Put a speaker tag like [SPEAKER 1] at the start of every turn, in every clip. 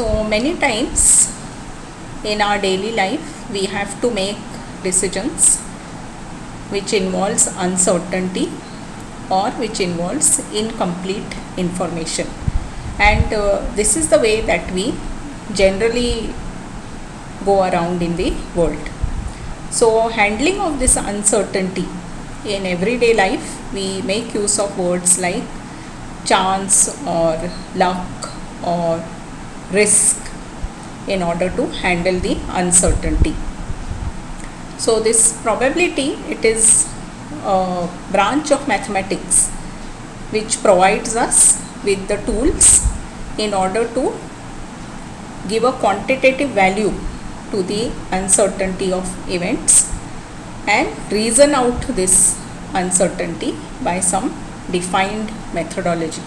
[SPEAKER 1] So many times in our daily life we have to make decisions which involves uncertainty or which involves incomplete information, and this is the way that we generally go around in the world. So handling of this uncertainty in everyday life, we make use of words like chance or luck or risk in order to handle the uncertainty. So this probability, it is a branch of mathematics which provides us with the tools in order to give a quantitative value to the uncertainty of events and reason out this uncertainty by some defined methodology.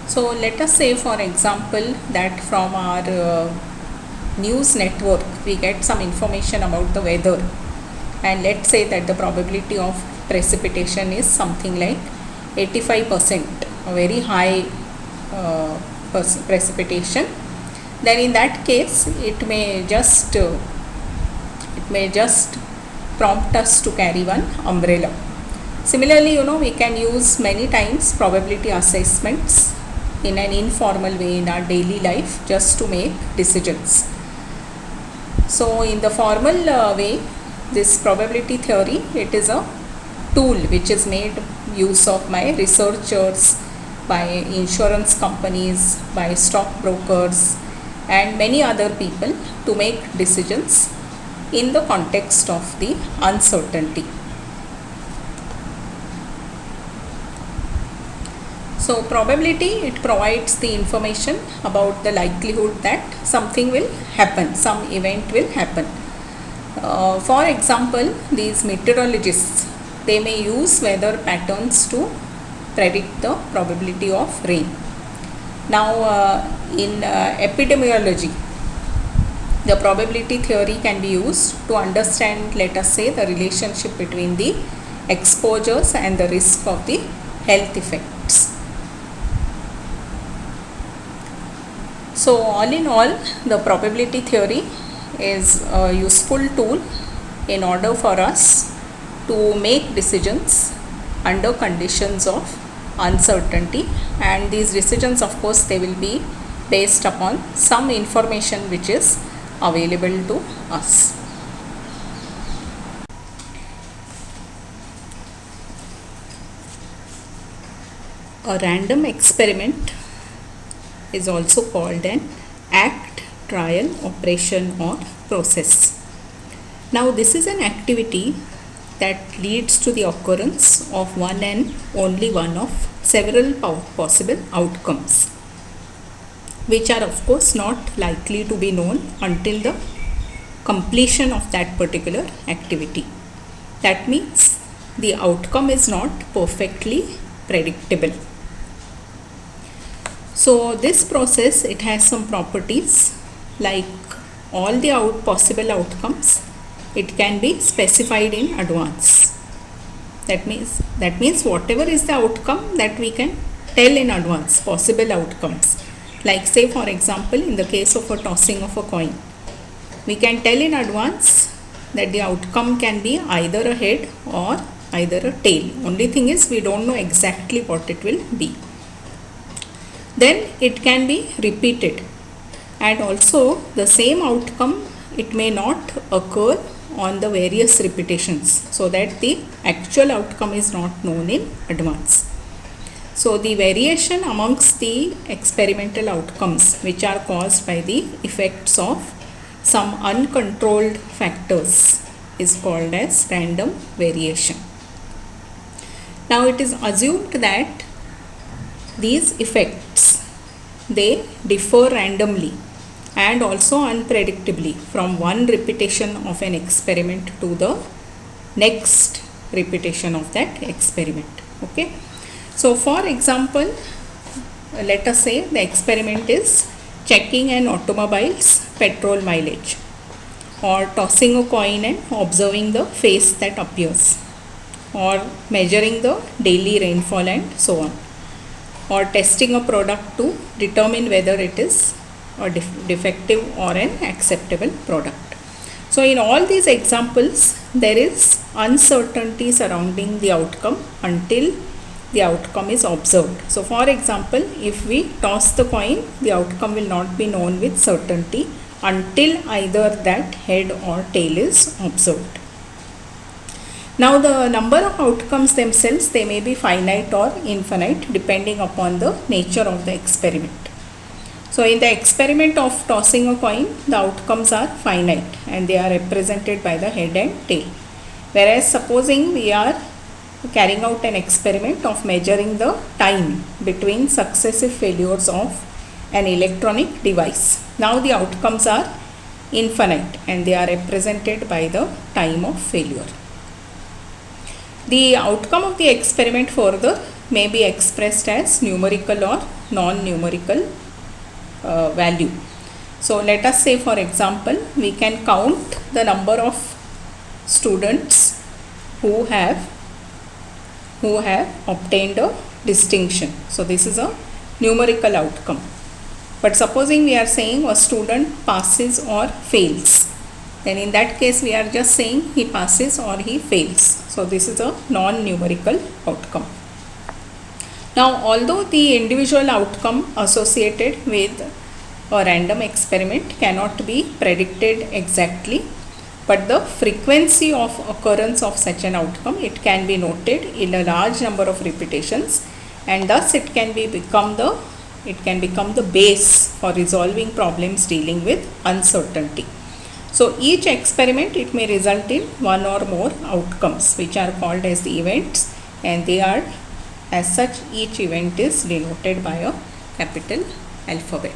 [SPEAKER 1] So let us say, for example, that from our news network we get some information about the weather, and let's say that the probability of precipitation is something like 85%, a very high precipitation. Then in that case it may just prompt us to carry one umbrella. Similarly, we can use many times probability assessments in an informal way in our daily life just to make decisions. So in the formal way, this probability theory, it is a tool which is made use of by researchers, by insurance companies, by stockbrokers and many other people to make decisions in the context of the uncertainty. So probability, it provides the information about the likelihood that something will happen, some event will happen. For example, these meteorologists, they may use weather patterns to predict the probability of rain. Now in epidemiology, the probability theory can be used to understand, let us say, the relationship between the exposures and the risk of the health effects. So all in all, the probability theory is a useful tool in order for us to make decisions under conditions of uncertainty, and these decisions, of course, they will be based upon some information which is available to us. A random experiment is also called an act, trial, operation or process. Now this is an activity that leads to the occurrence of one and only one of several possible outcomes, which are of course not likely to be known until the completion of that particular activity. That means the outcome is not perfectly predictable. So this process, it has some properties like all the possible outcomes, it can be specified in advance. That means whatever is the outcome, that we can tell in advance, possible outcomes. Like say, for example, in the case of a tossing of a coin, we can tell in advance that the outcome can be either a head or either a tail. Only thing is, we don't know exactly what it will be. Then it can be repeated, and also the same outcome, it may not occur on the various repetitions, so that the actual outcome is not known in advance. So the variation amongst the experimental outcomes, which are caused by the effects of some uncontrolled factors, is called as random variation. Now it is assumed that these effects, they differ randomly and also unpredictably from one repetition of an experiment to the next repetition of that experiment. Okay. So for example, let us say the experiment is checking an automobile's petrol mileage, or tossing a coin and observing the face that appears, or measuring the daily rainfall and so on. or testing a product to determine whether it is a defective or an acceptable product. So in all these examples, there is uncertainty surrounding the outcome until the outcome is observed. So for example, if we toss the coin, the outcome will not be known with certainty until either that head or tail is observed. Now the number of outcomes themselves, they may be finite or infinite depending upon the nature of the experiment. So in the experiment of tossing a coin, the outcomes are finite and they are represented by the head and tail. Whereas supposing we are carrying out an experiment of measuring the time between successive failures of an electronic device. Now the outcomes are infinite and they are represented by the time of failure. The outcome of the experiment further may be expressed as numerical or non-numerical value. So let us say, for example, we can count the number of students who have obtained a distinction. So this is a numerical outcome. But supposing we are saying a student passes or fails, then in that case we are just saying he passes or he fails. So this is a non-numerical outcome. Now although the individual outcome associated with a random experiment cannot be predicted exactly, but the frequency of occurrence of such an outcome, it can be noted in a large number of repetitions, and thus it can become the base for resolving problems dealing with uncertainty. So each experiment, it may result in one or more outcomes which are called as the events, and they are, as such, each event is denoted by a capital alphabet.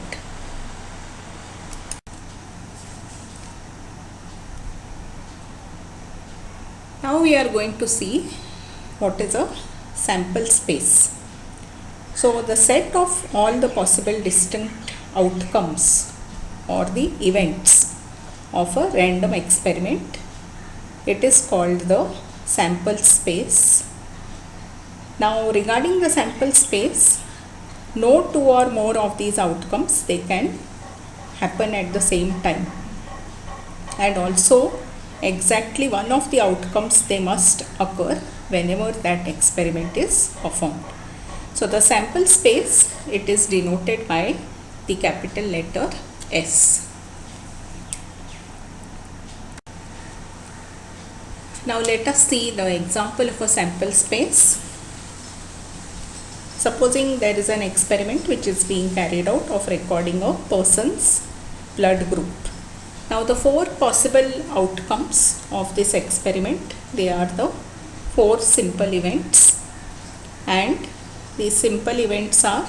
[SPEAKER 1] Now we are going to see what is a sample space. So the set of all the possible distinct outcomes or the events of a random experiment, it is called the sample space. Now regarding the sample space, no two or more of these outcomes, they can happen at the same time, and also exactly one of the outcomes, they must occur whenever that experiment is performed. So the sample space, it is denoted by the capital letter S. Now let us see the example of a sample space. Supposing there is an experiment which is being carried out of recording a person's blood group. Now the four possible outcomes of this experiment, they are the four simple events, and these simple events are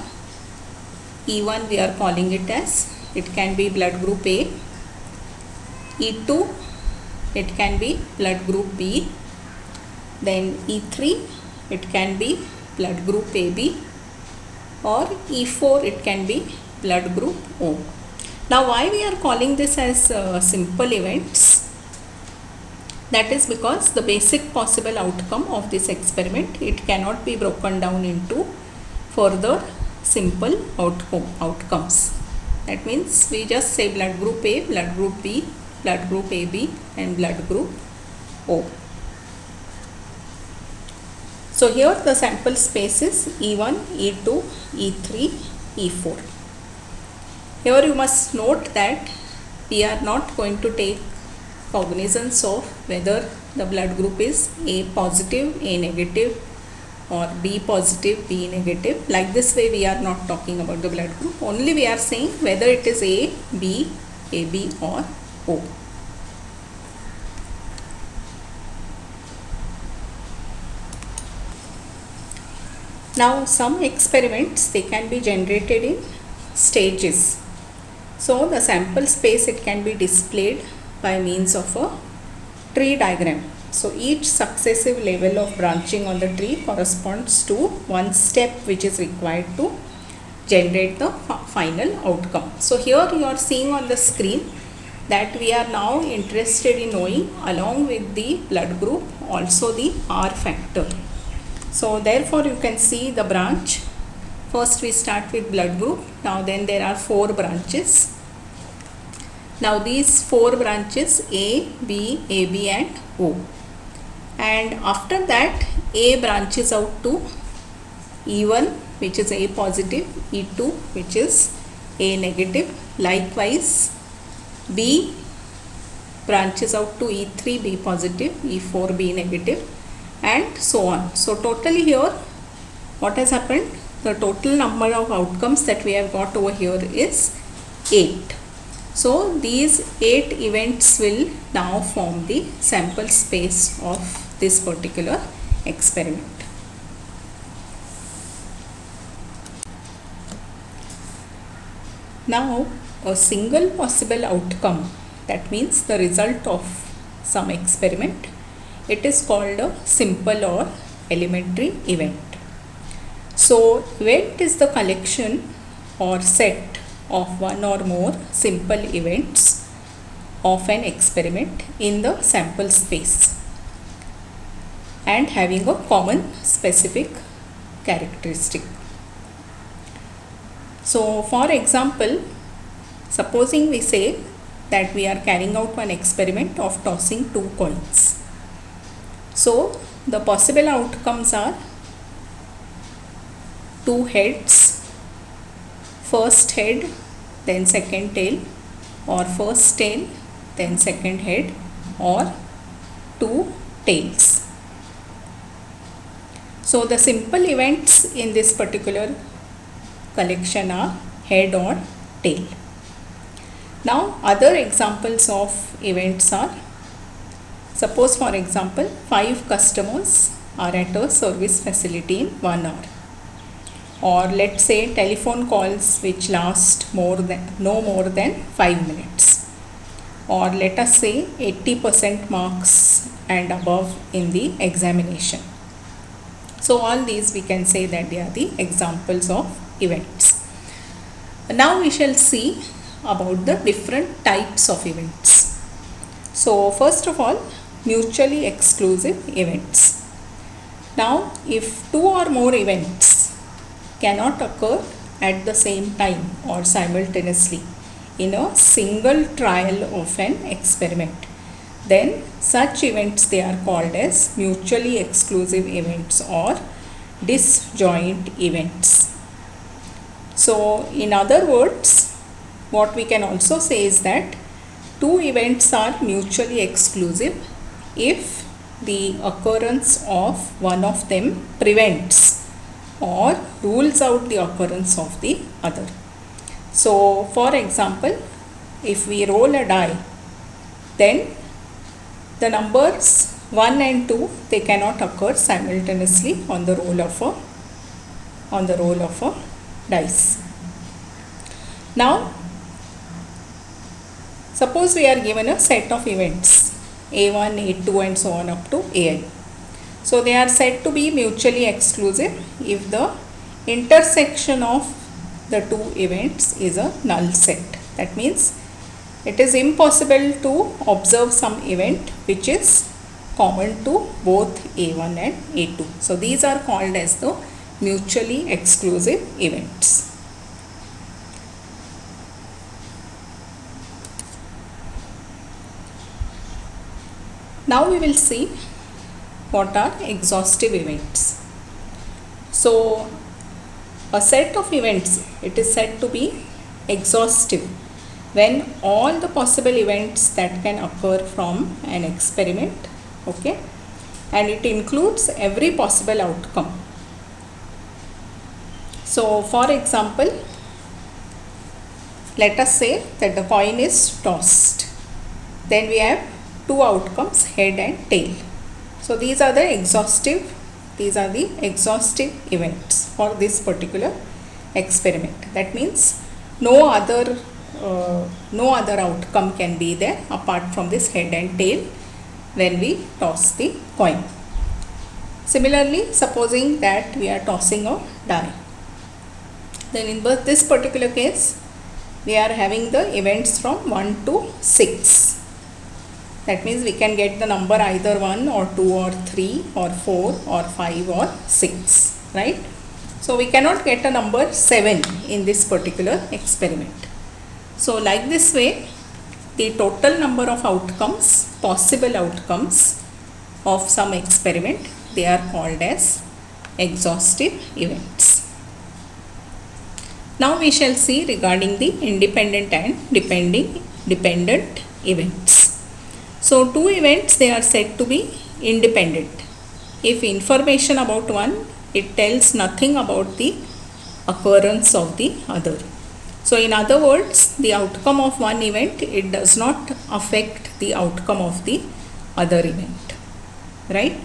[SPEAKER 1] E1, we are calling it as, it can be blood group A, E2, it can be blood group B, then E3, it can be blood group AB, or E4, it can be blood group O. Now why we are calling this as simple events? That is because the basic possible outcome of this experiment, it cannot be broken down into further simple outcomes. That means we just say blood group A, blood group B, blood group AB, and blood group O. So here the sample space is E1, E2, E3, E4. Here you must note that we are not going to take cognizance of whether the blood group is A positive, A negative, or B positive, B negative. Like this way we are not talking about the blood group. Only we are saying whether it is A, B, AB, or O. Now some experiments, they can be generated in stages. So the sample space, it can be displayed by means of a tree diagram. So each successive level of branching on the tree corresponds to one step which is required to generate the final outcome. So here you are seeing on the screen that we are now interested in knowing, along with the blood group, also the R factor. So therefore you can see the branch First we start with blood group. Now then there are 4 branches. Now these 4 branches A, B, AB and O. And after that A branches out to E1, which is A positive, E2 which is A negative. Likewise B branches out to E3, B positive, E4, B negative and so on. So totally here what has happened? The total number of outcomes that we have got over here is 8. So these 8 events will now form the sample space of this particular experiment. Now a single possible outcome, that means the result of some experiment, it is called a simple or elementary event. So event is the collection or set of one or more simple events of an experiment in the sample space and having a common specific characteristic. So for example, supposing we say that we are carrying out one experiment of tossing 2 coins. So the possible outcomes are 2 heads, first head then second tail, or first tail then second head, or 2 tails. So the simple events in this particular collection are head or tail. Now other examples of events are, suppose for example 5 customers are at a service facility in 1 hour, or let's say telephone calls which last no more than 5 minutes, or let us say 80% marks and above in the examination. So all these we can say that they are the examples of events. Now we shall see about the different types of events. So first of all, mutually exclusive events. Now if 2 or more events cannot occur at the same time or simultaneously in a single trial of an experiment, then such events they are called as mutually exclusive events or disjoint events. So in other words, what we can also say is that 2 events are mutually exclusive if the occurrence of one of them prevents or rules out the occurrence of the other. So for example, if we roll a die, then the numbers 1 and 2 they cannot occur simultaneously on the roll of a dice. Now suppose we are given a set of events A1, A2 and so on up to An. So they are said to be mutually exclusive if the intersection of the 2 events is a null set. That means it is impossible to observe some event which is common to both A1 and A2. So these are called as the mutually exclusive events. Now we will see what are exhaustive events. So a set of events, it is said to be exhaustive when all the possible events that can occur from an experiment, okay, and it includes every possible outcome. So for example, let us say that the coin is tossed, then we have 2 outcomes, head and tail. So these are the exhaustive events for this particular experiment. That means no other outcome can be there apart from this head and tail when we toss the coin. Similarly, supposing that we are tossing a die, then in this particular case we are having the events from 1 to 6. That means we can get the number either 1 or 2 or 3 or 4 or 5 or 6, right? So we cannot get a number 7 in this particular experiment. So like this way, the total number of outcomes, possible outcomes of some experiment, they are called as exhaustive events. Now we shall see regarding the independent and dependent events. So two events, they are said to be independent. If information about one, it tells nothing about the occurrence of the other. So in other words, the outcome of one event, it does not affect the outcome of the other event, right?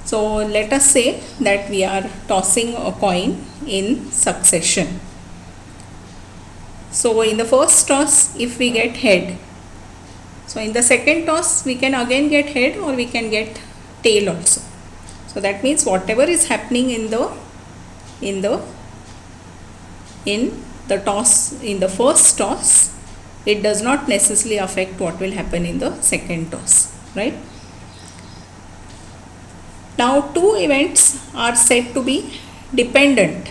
[SPEAKER 1] So let us say that we are tossing a coin in succession. So in the first toss, if we get head, so in the second toss we can again get head or we can get tail also. So that means whatever is happening in the toss, in the first toss, it does not necessarily affect what will happen in the second toss, right? Now two events are said to be dependent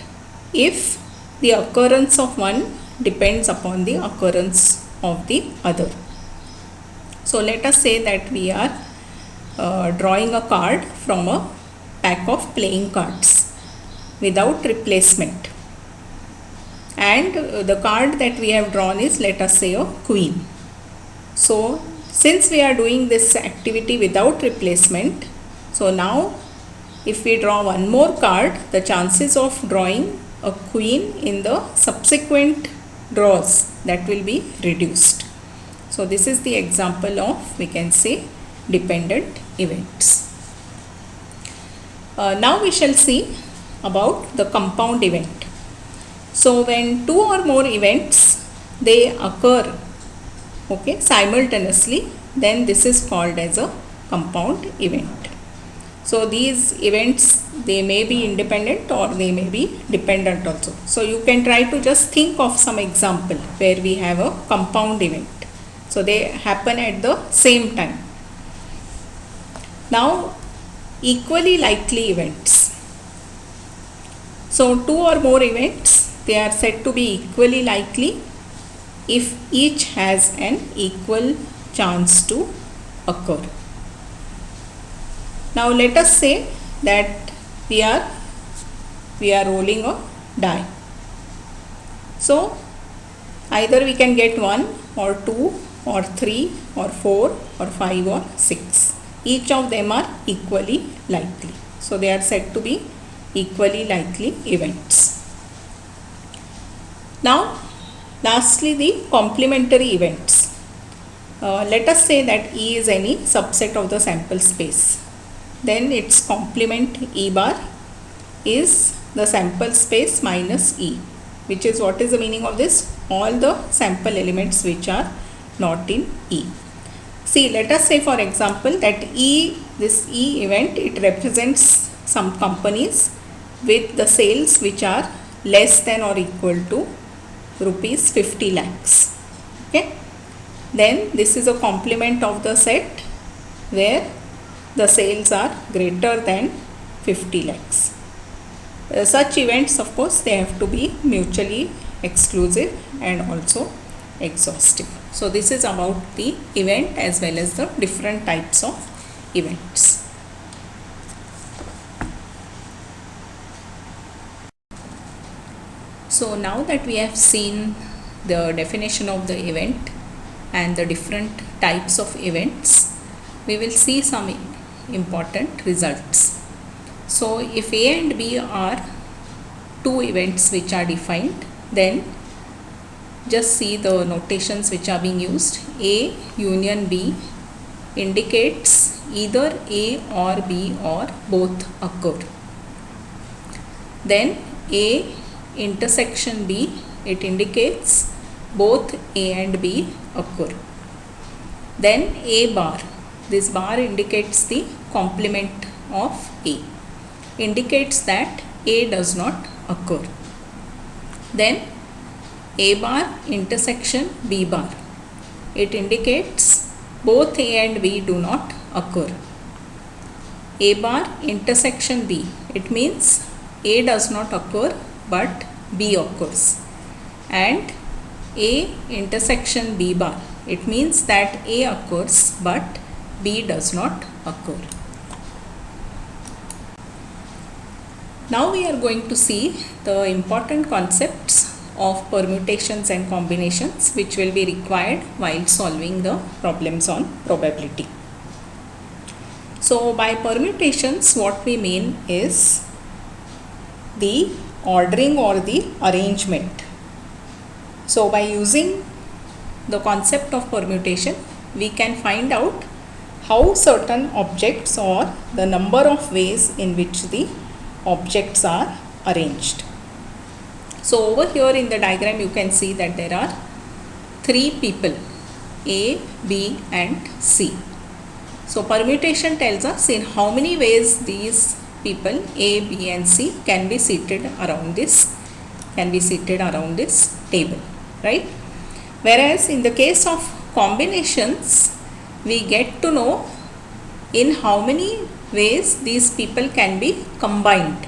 [SPEAKER 1] if the occurrence of one depends upon the occurrence of the other. So let us say that we are drawing a card from a pack of playing cards without replacement, and the card that we have drawn is, let us say, a queen. So since we are doing this activity without replacement, so now if we draw one more card, the chances of drawing a queen in the subsequent draws, that will be reduced. So this is the example of, we can say, dependent events. Now we shall see about the compound event. So when two or more events, they occur, okay, simultaneously, then this is called as a compound event. So these events, they may be independent or they may be dependent also. So you can try to just think of some example where we have a compound event. So they happen at the same time. Now equally likely events. So two or more events, they are said to be equally likely if each has an equal chance to occur. Now let us say that we are rolling a die. So either we can get 1 or 2 or 3 or 4 or 5 or 6. Each of them are equally likely. So they are said to be equally likely events. Now lastly, the complementary events. Let us say that E is any subset of the sample space. Then its complement E bar is the sample space minus E, which is, what is the meaning of this? All the sample elements which are not in E. See, let us say for example that this E event, it represents some companies with the sales which are less than or equal to rupees 50 lakhs. Okay. Then this is a complement of the set where the sales are greater than 50 lakhs. Such events, of course, they have to be mutually exclusive and also exhaustive. So this is about the event as well as the different types of events. So now that we have seen the definition of the event and the different types of events, we will see some important results. So if A and B are two events which are defined, then just see the notations which are being used. A union B indicates either A or B or both occur. Then A intersection B, it indicates both A and B occur. Then A bar, this bar indicates the complement of A, indicates that A does not occur. Then A bar intersection B bar, it indicates both A and B do not occur. A bar intersection B, it means A does not occur but B occurs, and A intersection B bar, it means that A occurs but B does not occur. Now we are going to see the important concepts of permutations and combinations which will be required while solving the problems on probability. So by permutations, what we mean is the ordering or the arrangement. So by using the concept of permutation, we can find out how certain objects or the number of ways in which the objects are arranged. So over here in the diagram you can see that there are three people, A, B and C. So permutation tells us in how many ways these people A, B and C can be seated around this table, right? Whereas in the case of combinations, we get to know in how many ways these people can be combined.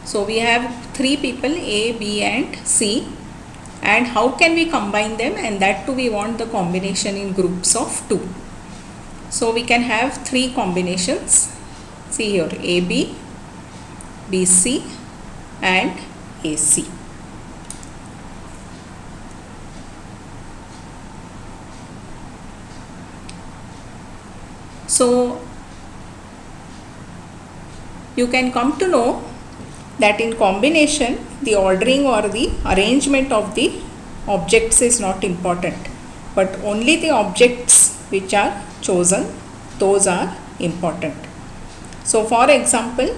[SPEAKER 1] So we have three people A, B and C, and how can we combine them, and that too we want the combination in groups of 2. So we can have three combinations. See here, AB, BC and AC. So you can come to know that in combination the ordering or the arrangement of the objects is not important, but only the objects which are chosen, those are important. So for example,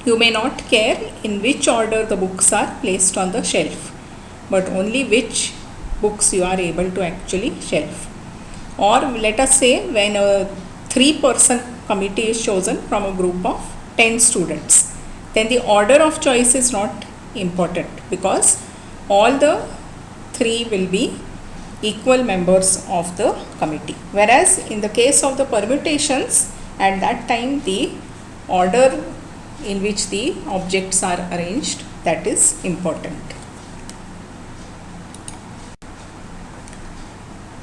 [SPEAKER 1] you may not care in which order the books are placed on the shelf, but only which books you are able to actually shelf. Or let us say when a 3-person committee is chosen from a group of 10 students, then the order of choice is not important because all the 3 will be equal members of the committee. Whereas in the case of the permutations, at that time the order in which the objects are arranged, that is important.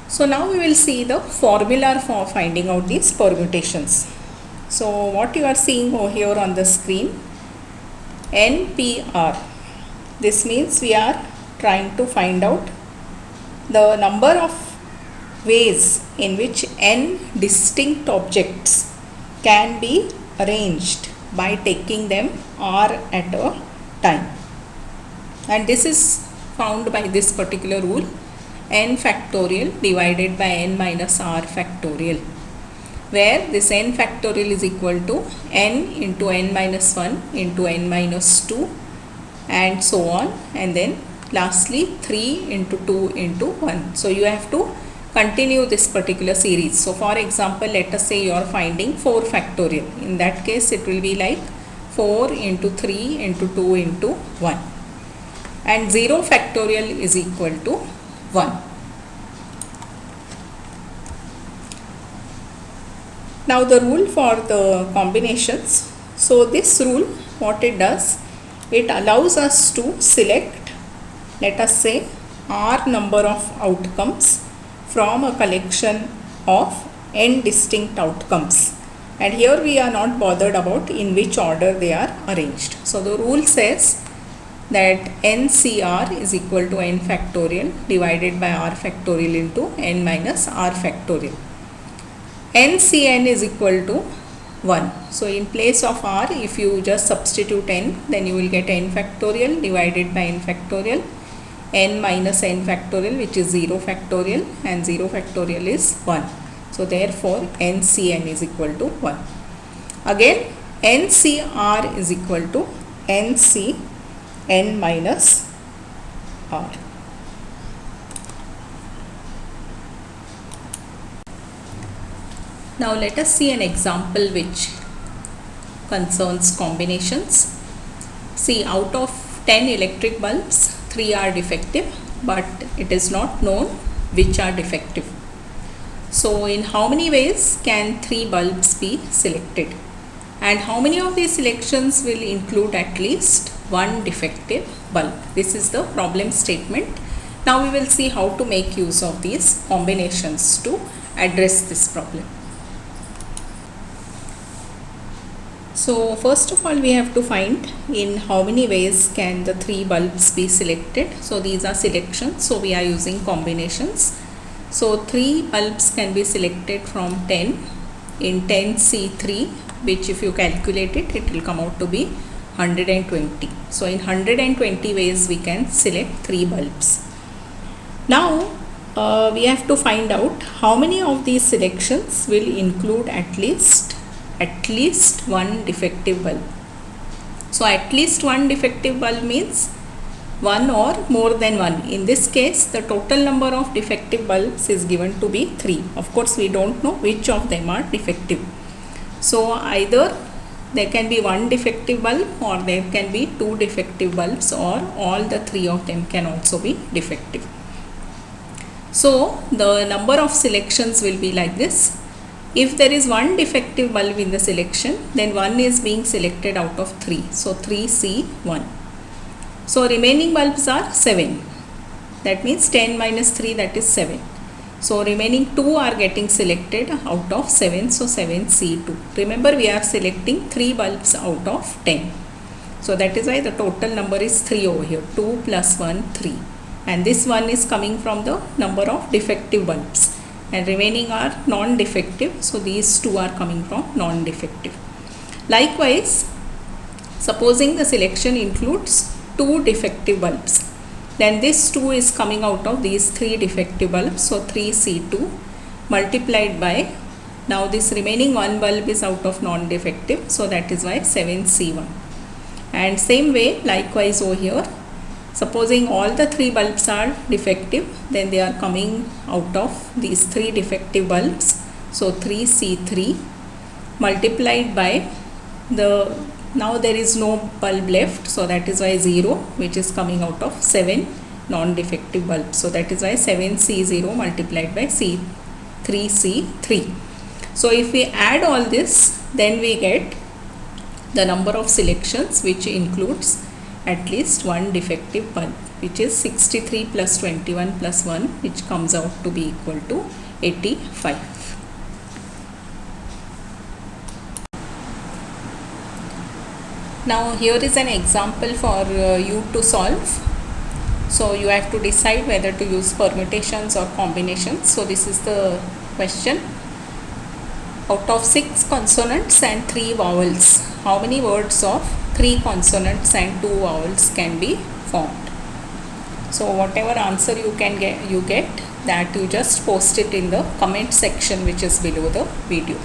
[SPEAKER 1] So now we will see the formula for finding out these permutations. So what you are seeing over here on the screen, NPR. This means we are trying to find out the number of ways in which n distinct objects can be arranged by taking them R at a time. And this is found by this particular rule, n factorial divided by n minus r factorial, where this n factorial is equal to n into n minus 1 into n minus 2 and so on, and then lastly 3 into 2 into 1. So you have to continue this particular series. So for example, let us say you are finding 4 factorial. In that case it will be like 4 into 3 into 2 into 1, and 0 factorial is equal to 1. Now the rule for the combinations. So this rule, what it does, it allows us to select, let us say, r number of outcomes from a collection of n distinct outcomes, and here we are not bothered about in which order they are arranged. So the rule says that NCR is equal to n factorial divided by r factorial into n minus r factorial. NCN is equal to 1. So in place of r, if you just substitute n, then you will get n factorial divided by n factorial, n minus n factorial, which is 0 factorial, and 0 factorial is 1. So therefore NCN is equal to 1. Again NCR is equal to NCN minus r. Now let us see an example which concerns combinations. See, out of 10 electric bulbs, 3 are defective, but it is not known which are defective. So in how many ways can 3 bulbs be selected? And how many of these selections will include at least one defective bulb? This is the problem statement. Now we will see how to make use of these combinations to address this problem. So first of all, we have to find in how many ways can the 3 bulbs be selected. So these are selections, so we are using combinations. So 3 bulbs can be selected from 10 in 10C3, which if you calculate it, it will come out to be 120. So in 120 ways we can select 3 bulbs. Now we have to find out how many of these selections will include at least one defective bulb. So at least one defective bulb means one or more than one. In this case, the total number of defective bulbs is given to be 3. Of course, we don't know which of them are defective. So either there can be one defective bulb, or there can be 2 defective bulbs, or all the 3 of them can also be defective. So the number of selections will be like this. If there is one defective bulb in the selection, then 1 is being selected out of 3. So 3C1. So remaining bulbs are 7. That means 10 minus 3, that is 7. So remaining 2 are getting selected out of 7. So 7C2. Remember, we are selecting 3 bulbs out of 10. So that is why the total number is 3 over here. 2 plus 1, 3. And this 1 is coming from the number of defective bulbs. And remaining are non-defective, so these 2 are coming from non-defective. Likewise, supposing the selection includes 2 defective bulbs, then this 2 is coming out of these 3 defective bulbs, so 3C2 multiplied by, now this remaining 1 bulb is out of non-defective, so that is why 7C1. And same way, likewise over here, supposing all the 3 bulbs are defective, then they are coming out of these 3 defective bulbs. So 3C3 multiplied by the, now there is no bulb left, so that is why 0, which is coming out of 7 non-defective bulbs. So that is why 7C0 multiplied by 3C3. So if we add all this, then we get the number of selections which includes at least one defective bulb, which is 63 plus 21 plus 1, which comes out to be equal to 85. Now here is an example for you to solve. So you have to decide whether to use permutations or combinations. So this is the question. Out of 6 consonants and 3 vowels, how many words of 3 consonants and 2 vowels can be formed? So whatever answer you get that you just post it in the comment section which is below the video.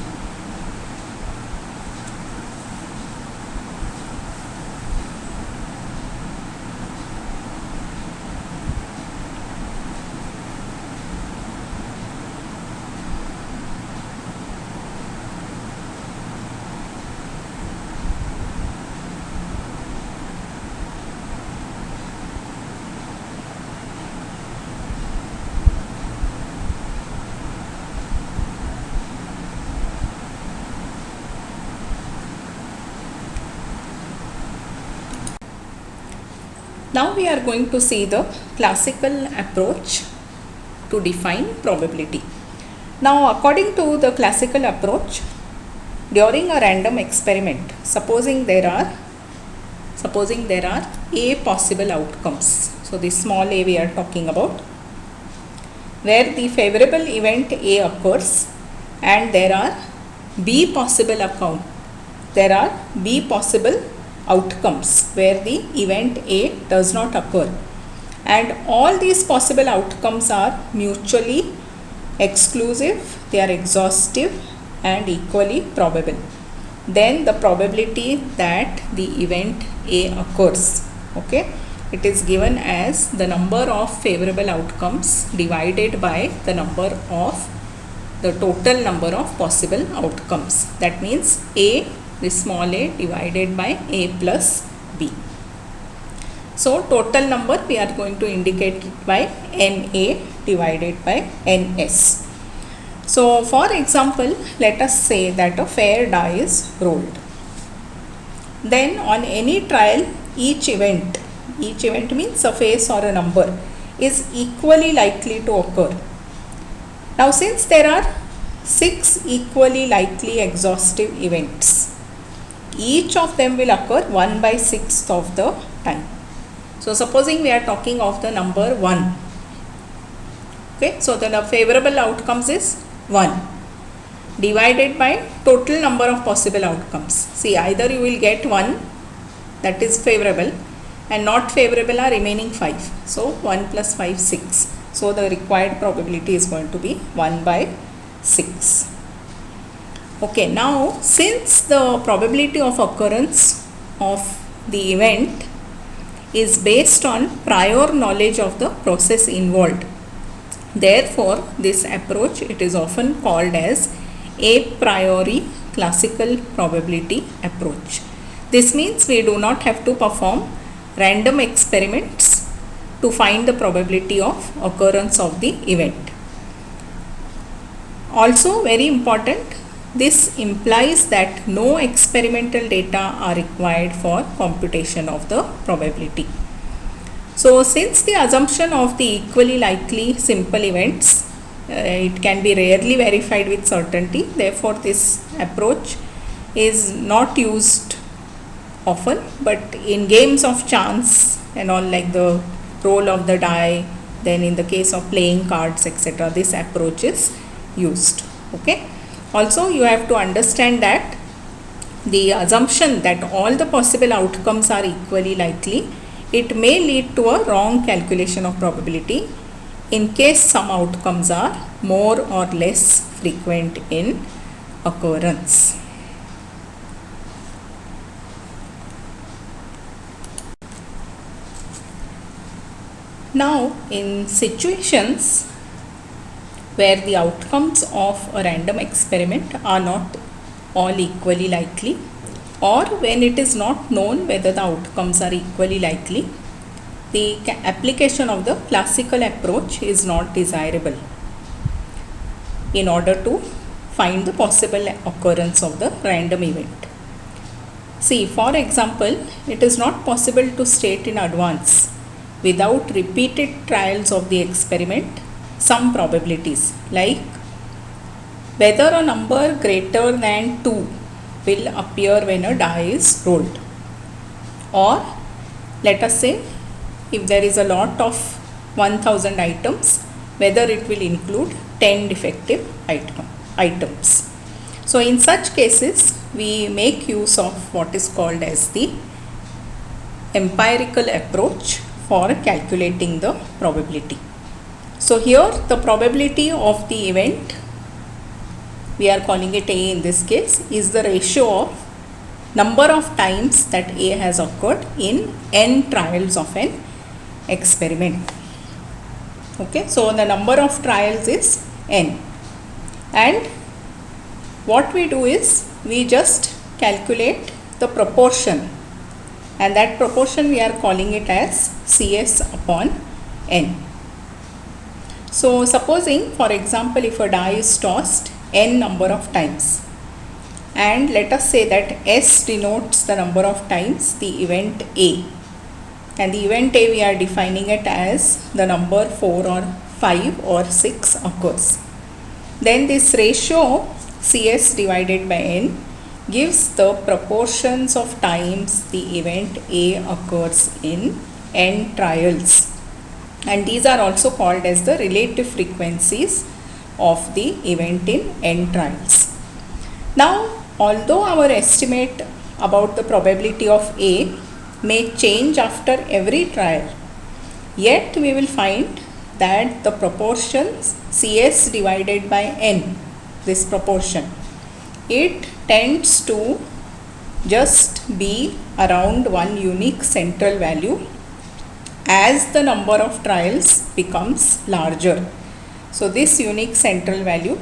[SPEAKER 1] Now we are going to see the classical approach to define probability. Now according to the classical approach, during a random experiment, supposing there are A possible outcomes. So this small a we are talking about, where the favorable event A occurs and there are B possible outcomes where the event A does not occur, and all these possible outcomes are mutually exclusive, they are exhaustive and equally probable. Then the probability that the event A occurs, okay, it is given as the number of favorable outcomes divided by the total number of possible outcomes. That means A, this small a, divided by A plus B. So total number we are going to indicate it by NA divided by NS. So for example, let us say that a fair die is rolled. then on any trial each event means a face or a number, is equally likely to occur. Now since there are 6 equally likely exhaustive events, each of them will occur 1/6 of the time. So supposing we are talking of the number 1. Okay, so the favorable outcomes is 1 divided by total number of possible outcomes. See, either you will get 1, that is favorable, and not favorable are remaining 5. So 1 plus 5, 6. So the required probability is going to be 1/6. Okay, now since the probability of occurrence of the event is based on prior knowledge of the process involved, therefore this approach, it is often called as a priori classical probability approach. This means we do not have to perform random experiments to find the probability of occurrence of the event. Also very important, this implies that no experimental data are required for computation of the probability. So since the assumption of the equally likely simple events, it can be rarely verified with certainty, therefore this approach is not used often, but in games of chance and all, like the roll of the die, then in the case of playing cards, etc., this approach is used. Okay. Also you have to understand that the assumption that all the possible outcomes are equally likely, it may lead to a wrong calculation of probability in case some outcomes are more or less frequent in occurrence. Now in situations where the outcomes of a random experiment are not all equally likely, or when it is not known whether the outcomes are equally likely, the application of the classical approach is not desirable in order to find the possible occurrence of the random event. See, for example, it is not possible to state in advance, without repeated trials of the experiment, some probabilities, like whether a number greater than 2 will appear when a die is rolled, or let us say if there is a lot of 1000 items, whether it will include 10 defective items. So in such cases we make use of what is called as the empirical approach for calculating the probability. So here the probability of the event, we are calling it A in this case, is the ratio of number of times that A has occurred in n trials of an experiment. Okay, so the number of trials is n, and what we do is we just calculate the proportion, and that proportion we are calling it as CS upon n. So supposing, for example, if a die is tossed n number of times, and let us say that S denotes the number of times the event A, and the event A we are defining it as the number 4 or 5 or 6 occurs, then this ratio CS divided by n gives the proportions of times the event A occurs in n trials, and these are also called as the relative frequencies of the event in n trials. Now, although our estimate about the probability of A may change after every trial, yet we will find that the proportions CS divided by n, this proportion, it tends to just be around one unique central value as the number of trials becomes larger. So this unique central value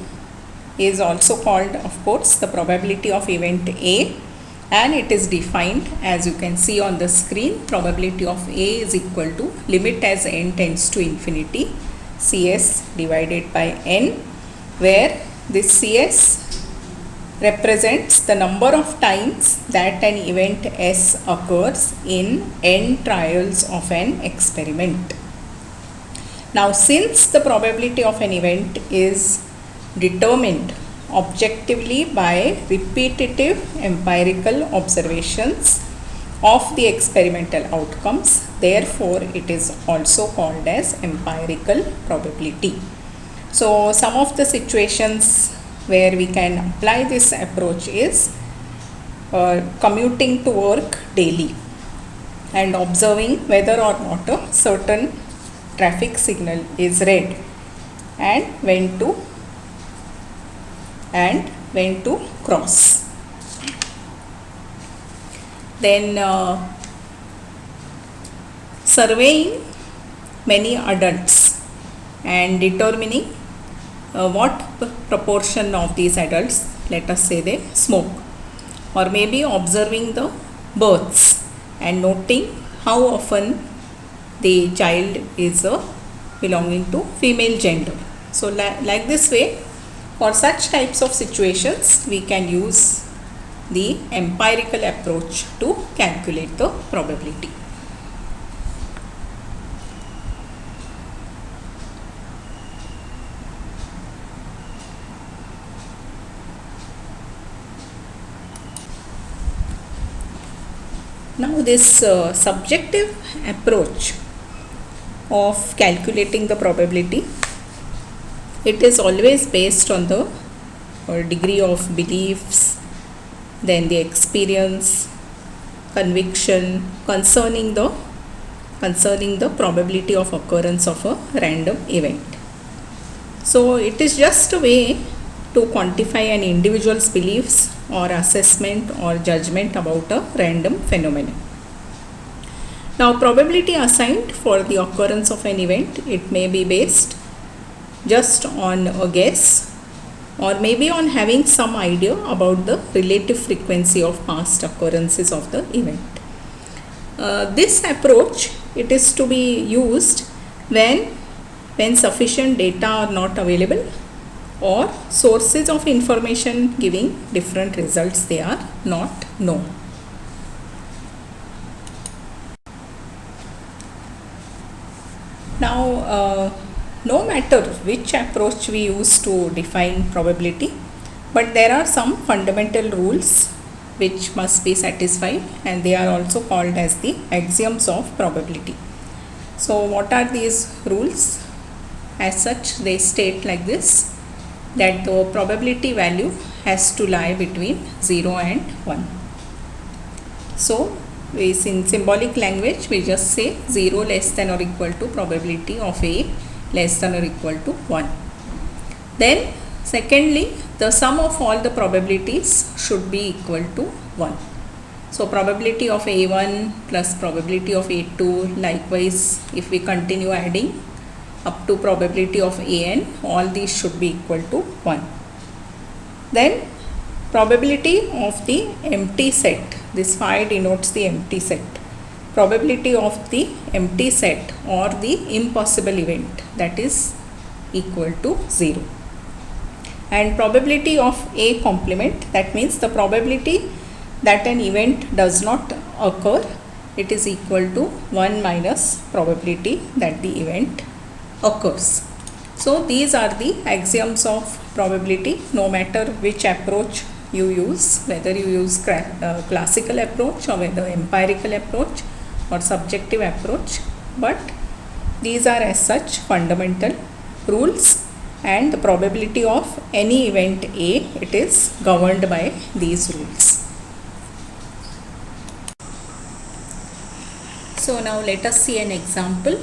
[SPEAKER 1] is also called, of course, the probability of event A, and it is defined as you can see on the screen. Probability of A is equal to limit as n tends to infinity CS divided by n, where this CS represents the number of times that an event S occurs in n trials of an experiment. Now, since the probability of an event is determined objectively by repetitive empirical observations of the experimental outcomes, therefore it is also called as empirical probability. So some of the situations where we can apply this approach is commuting to work daily and observing whether or not a certain traffic signal is red and when to cross. Then surveying many adults and determining what proportion of these adults, let us say, they smoke, or maybe observing the births and noting how often the child is belonging to female gender. So like this way, for such types of situations we can use the empirical approach to calculate the probability. Now this subjective approach of calculating the probability, it is always based on the degree of beliefs, then the experience, conviction concerning the probability of occurrence of a random event. So it is just a way to quantify an individual's beliefs or assessment or judgment about a random phenomenon. Now, probability assigned for the occurrence of an event, it may be based just on a guess or maybe on having some idea about the relative frequency of past occurrences of the event. This approach, it is to be used when sufficient data are not available or sources of information giving different results, they are not known. Now, no matter which approach we use to define probability, but there are some fundamental rules which must be satisfied, and they are also called as the axioms of probability. So what are these rules? As such, they state like this, that the probability value has to lie between 0 and 1. So in symbolic language we just say 0 less than or equal to probability of A less than or equal to 1. Then secondly, the sum of all the probabilities should be equal to 1. So probability of A1 plus probability of A2, likewise if we continue adding up to probability of An, all these should be equal to 1. Then probability of the empty set, this phi denotes the empty set. Probability of the empty set or the impossible event, that is equal to 0. And probability of A complement, that means the probability that an event does not occur, it is equal to 1 minus probability that the event occurs. So these are the axioms of probability, no matter which approach you use, whether you use classical approach or whether empirical approach or subjective approach, but these are as such fundamental rules, and the probability of any event A, it is governed by these rules. So now let us see an example.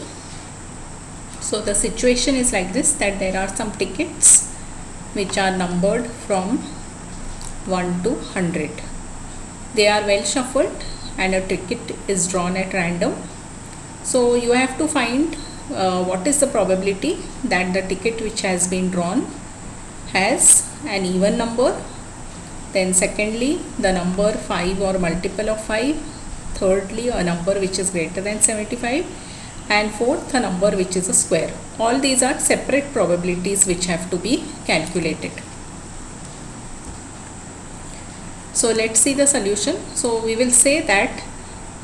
[SPEAKER 1] So the situation is like this, that there are some tickets which are numbered from 1 to 100. They are well shuffled and a ticket is drawn at random. So you have to find what is the probability that the ticket which has been drawn has an even number. Then secondly, the number 5 or multiple of 5. Thirdly, a number which is greater than 75. And fourth, a number which is a square. All these are separate probabilities which have to be calculated. So let's see the solution. So we will say that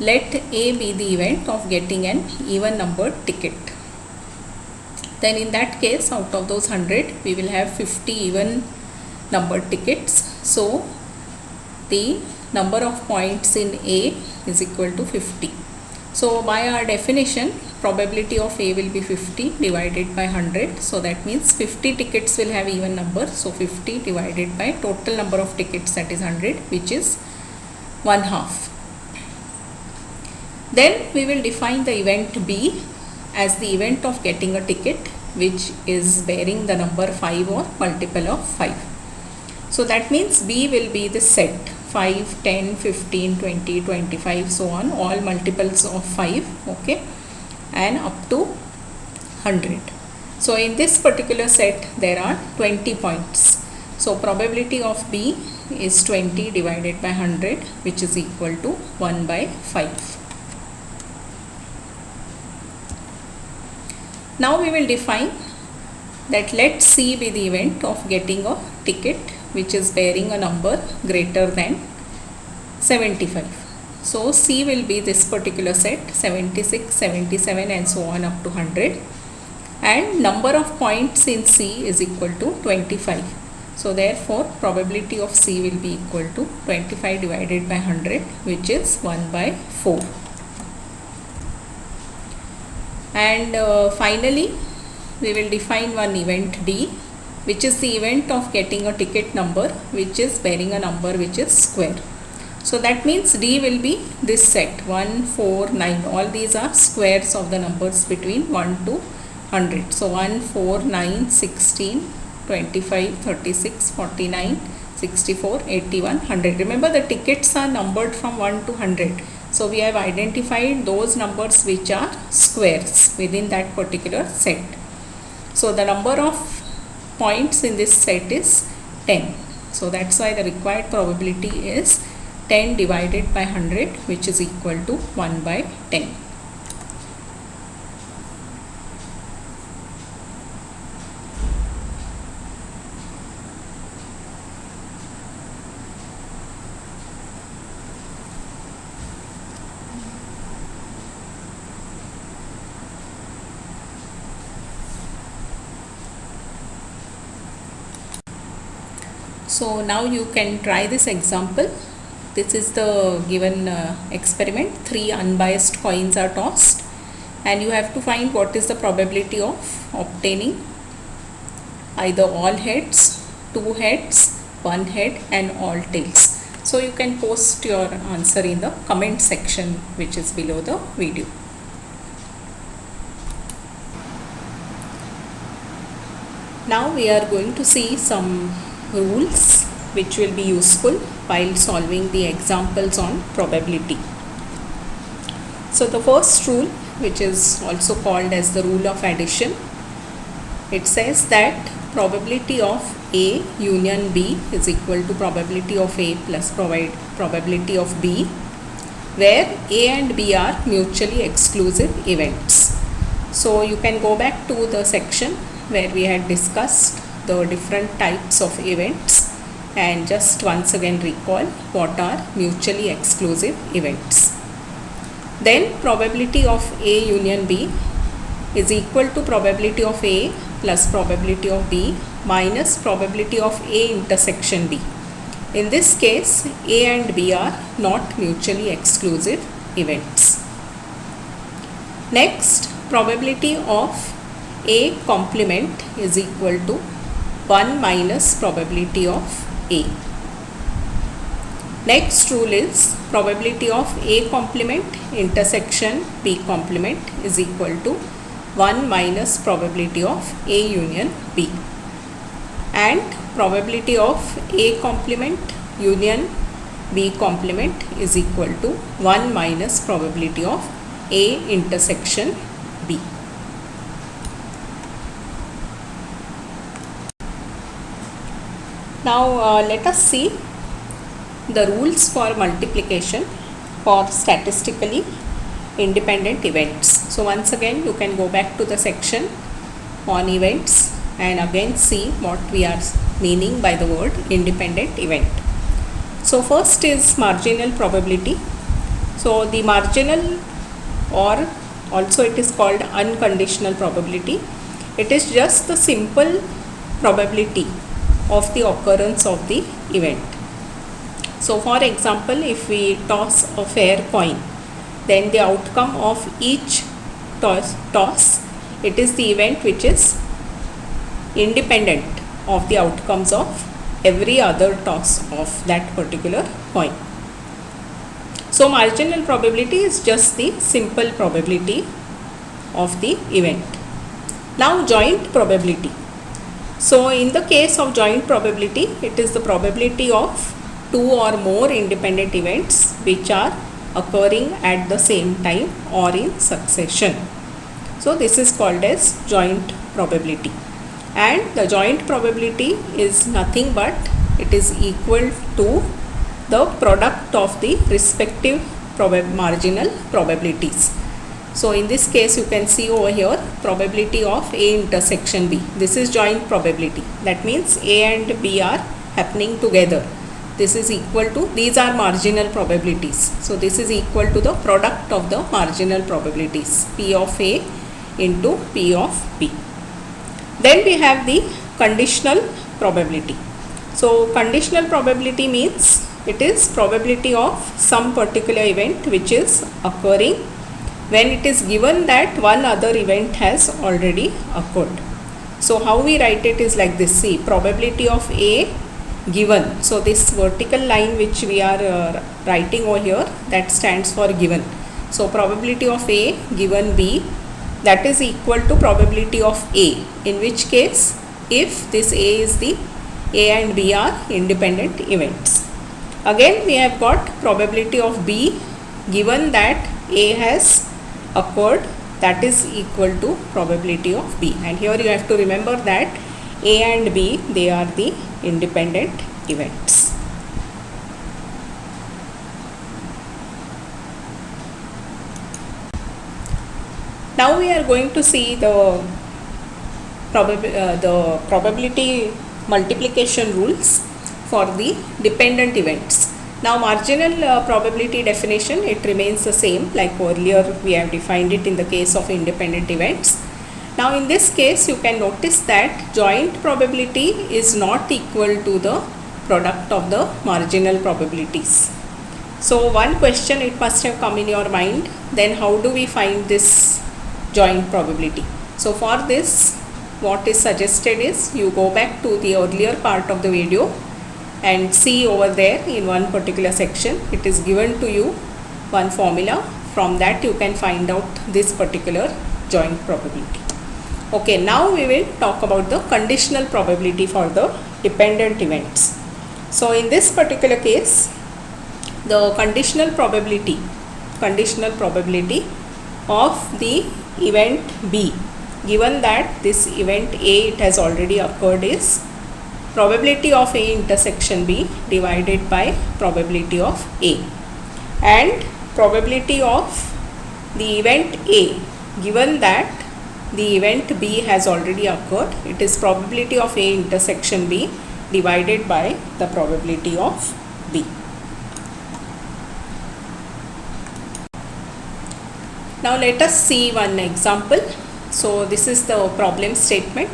[SPEAKER 1] let A be the event of getting an even numbered ticket. Then in that case, out of those 100, we will have 50 even numbered tickets. So the number of points in A is equal to 50. So by our definition, probability of A will be 50 divided by 100. So that means 50 tickets will have even number. So 50 divided by total number of tickets, that is 100, which is 1/2. Then we will define the event B as the event of getting a ticket which is bearing the number 5 or multiple of 5. So that means B will be the set 5, 10, 15, 20, 25, so on, all multiples of 5, okay, and up to 100. So in this particular set there are 20 points. So probability of B is 20 divided by 100, which is equal to 1/5. Now we will define that let C be the event of getting a ticket which is bearing a number greater than 75. So C will be this particular set 76, 77 and so on up to 100, and number of points in C is equal to 25. So therefore probability of C will be equal to 25 divided by 100, which is 1/4. And finally we will define one event D, which is the event of getting a ticket number which is bearing a number which is square. So that means D will be this set 1, 4, 9, all these are squares of the numbers between 1 to 100. So 1, 4, 9, 16, 25, 36, 49, 64, 81, 100. Remember the tickets are numbered from 1 to 100. So we have identified those numbers which are squares within that particular set. So the number of points in this set is 10. So that's why the required probability is 10 divided by 100, which is equal to 1/10. So now you can try this example. This is the given experiment. 3 unbiased coins are tossed and you have to find what is the probability of obtaining either all heads, 2 heads, 1 head and all tails. So you can post your answer in the comment section which is below the video. Now we are going to see some rules which will be useful while solving the examples on probability. So the first rule, which is also called as the rule of addition, it says that probability of A union B is equal to probability of A plus probability of B, where A and B are mutually exclusive events. So you can go back to the section where we had discussed the different types of events and just once again recall what are mutually exclusive events. Then probability of A union B is equal to probability of A plus probability of B minus probability of A intersection B. In this case, A and B are not mutually exclusive events. Next, probability of A complement is equal to 1 minus probability of A. Next rule is probability of A complement intersection B complement is equal to 1 minus probability of A union B. And probability of A complement union B complement is equal to 1 minus probability of A intersection B. Now let us see the rules for multiplication for statistically independent events. So once again you can go back to the section on events and again see what we are meaning by the word independent event. So first is marginal probability. So the marginal, or also it is called unconditional probability, it is just the simple probability of the occurrence of the event. So for example, if we toss a fair coin, then the outcome of each toss, it is the event which is independent of the outcomes of every other toss of that particular coin. So marginal probability is just the simple probability of the event. Now joint probability. So in the case of joint probability, it is the probability of two or more independent events which are occurring at the same time or in succession. So this is called as joint probability, and the joint probability is nothing but it is equal to the product of the respective marginal probabilities. So in this case you can see over here probability of A intersection B. This is joint probability. That means A and B are happening together. This is equal to, these are marginal probabilities. So this is equal to the product of the marginal probabilities, P of A into P of B. Then we have the conditional probability. So conditional probability means it is probability of some particular event which is occurring when it is given that one other event has already occurred. So how we write it is like this. See, probability of A given. So this vertical line which we are writing over here, that stands for given. So probability of A given B, that is equal to probability of A, in which case if this A is the A and B are independent events. Again we have got probability of B given that A has occurred, that is equal to probability of B, and here you have to remember that A and B, they are the independent events. Now we are going to see the probability multiplication rules for the dependent events. Now marginal probability definition, it remains the same like earlier we have defined it in the case of independent events. Now in this case you can notice that joint probability is not equal to the product of the marginal probabilities. So one question it must have come in your mind, then how do we find this joint probability? So for this, what is suggested is you go back to the earlier part of the video and see over there in one particular section it is given to you one formula. From that you can find out this particular joint probability. Okay, now we will talk about the conditional probability for the dependent events. So in this particular case, the conditional probability of the event B, given that this event A, it has already occurred, is probability of A intersection B divided by probability of A, and probability of the event A given that the event B has already occurred, it is probability of A intersection B divided by the probability of B. Now let us see one example. So this is the problem statement.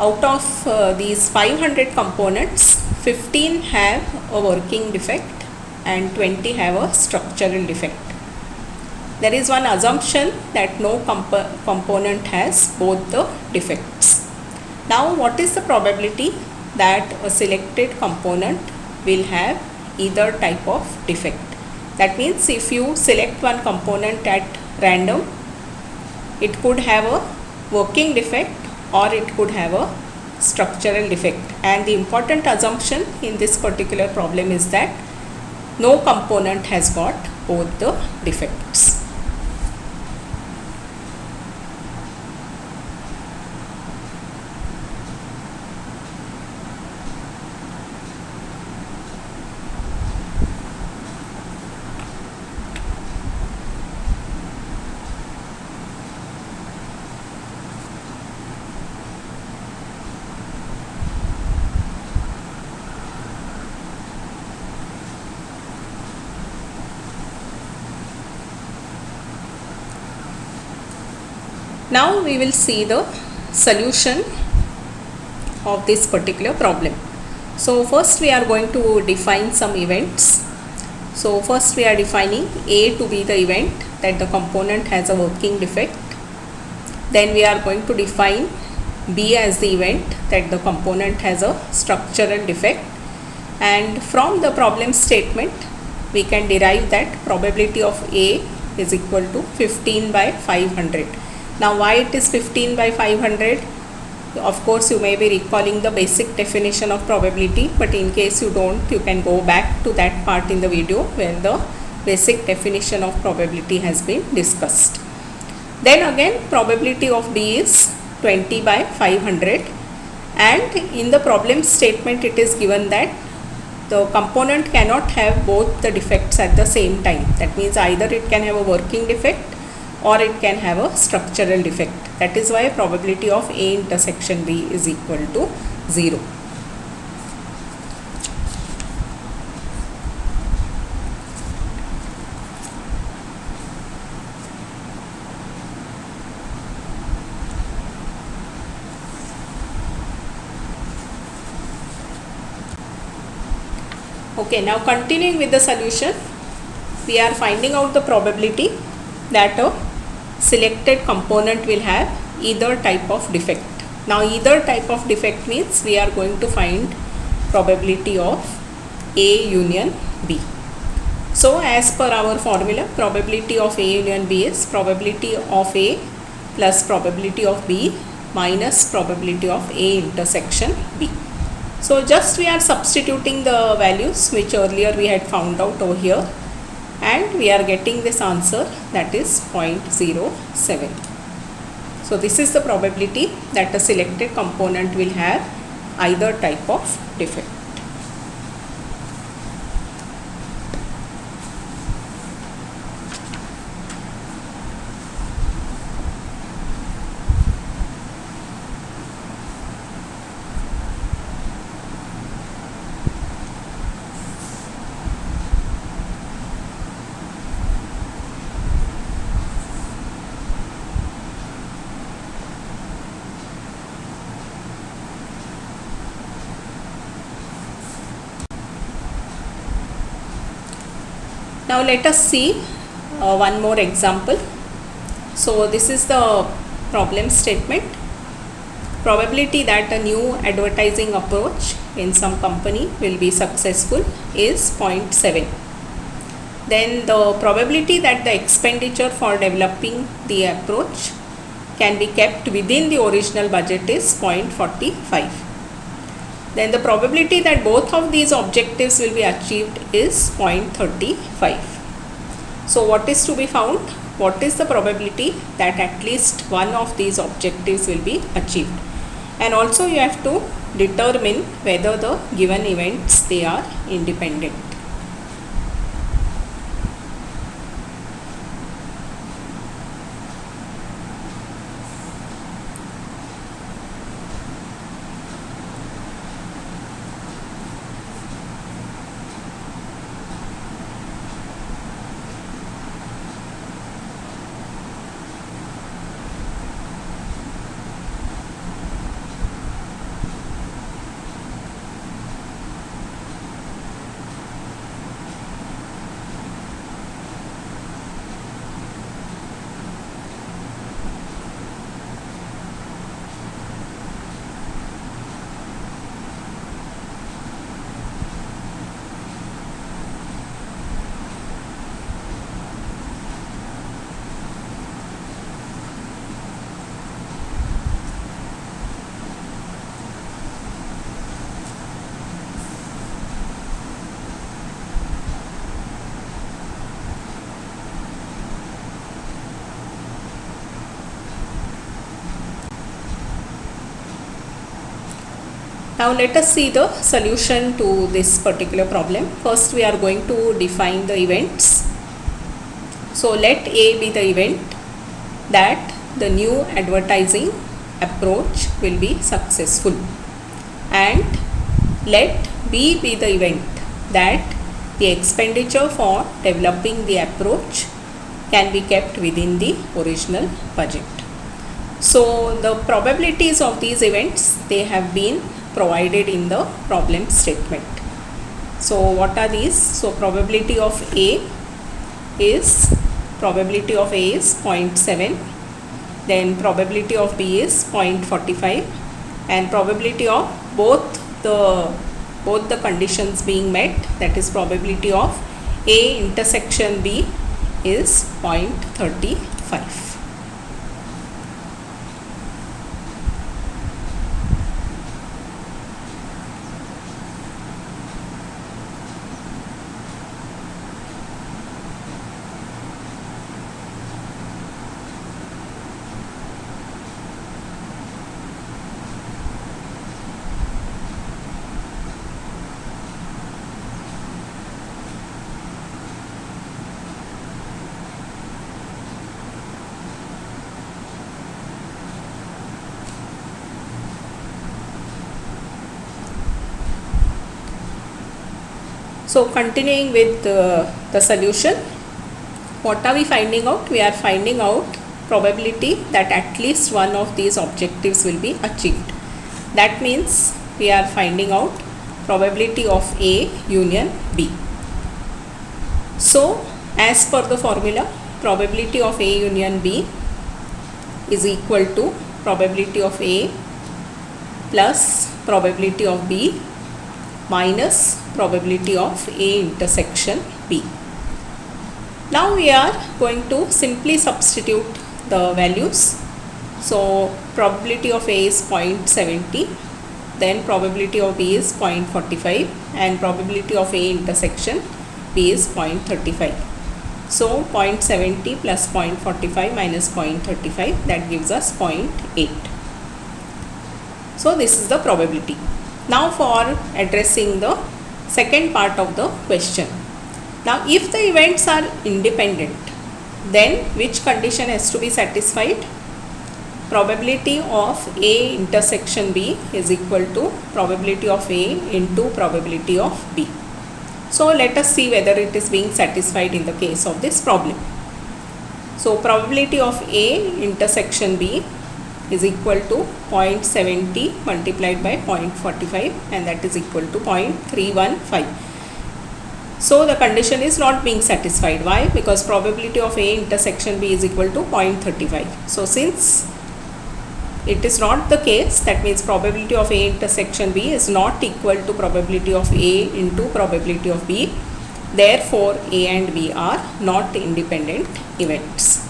[SPEAKER 1] Out of these 500 components, 15 have a working defect and 20 have a structural defect. There is one assumption that no component has both the defects. Now what is the probability that a selected component will have either type of defect? That means if you select one component at random, it could have a working defect or it could have a structural defect, and the important assumption in this particular problem is that no component has got both the defects. Now we will see the solution of this particular problem. So first we are going to define some events. So first we are defining A to be the event that the component has a working defect. Then we are going to define B as the event that the component has a structural defect, and from the problem statement we can derive that probability of A is equal to 15 by 500. Now why it is 15 by 500? Of course you may be recalling the basic definition of probability, but in case you don't, you can go back to that part in the video where the basic definition of probability has been discussed. Then again probability of B is 20 by 500, and in the problem statement it is given that the component cannot have both the defects at the same time. That means either it can have a working defect or it can have a structural defect. That is why probability of A intersection B is equal to 0. Okay, now continuing with the solution, we are finding out the probability that a selected component will have either type of defect. Now either type of defect means we are going to find probability of A union B. So as per our formula, probability of A union B is probability of A plus probability of B minus probability of A intersection B. So just we are substituting the values which earlier we had found out over here, and we are getting this answer, that is 0.07. So this is the probability that a selected component will have either type of defect. Now let us see one more example. So this is the problem statement. Probability that a new advertising approach in some company will be successful is 0.7. Then the probability that the expenditure for developing the approach can be kept within the original budget is 0.45. Then the probability that both of these objectives will be achieved is 0.35. So what is to be found? What is the probability that at least one of these objectives will be achieved? And also you have to determine whether the given events, they are independent. Now let us see the solution to this particular problem. First we are going to define the events. So let A be the event that the new advertising approach will be successful, and let B be the event that the expenditure for developing the approach can be kept within the original budget. So the probabilities of these events, they have been provided in the problem statement. So what are these? So probability of A is 0.7, then probability of B is 0.45, and probability of both the conditions being met, that is probability of A intersection B, is 0.35. So continuing with the solution, what are we finding out? We are finding out probability that at least one of these objectives will be achieved. That means we are finding out probability of A union B. So as per the formula, probability of A union B is equal to probability of A plus probability of B minus probability of A intersection B. Now we are going to simply substitute the values. So probability of A is 0.70, then probability of B is 0.45, and probability of A intersection B is 0.35. So 0.70 plus 0.45 minus 0.35, that gives us 0.8. So this is the probability. Now for addressing the second part of the question. Now if the events are independent, then which condition has to be satisfied? Probability of A intersection B is equal to probability of A into probability of B. So let us see whether it is being satisfied in the case of this problem. So probability of A intersection B is equal to 0.70 multiplied by 0.45, and that is equal to 0.315. So the condition is not being satisfied. Why? Because probability of A intersection B is equal to 0.35. So since it is not the case, that means probability of A intersection B is not equal to probability of A into probability of B. Therefore A and B are not independent events.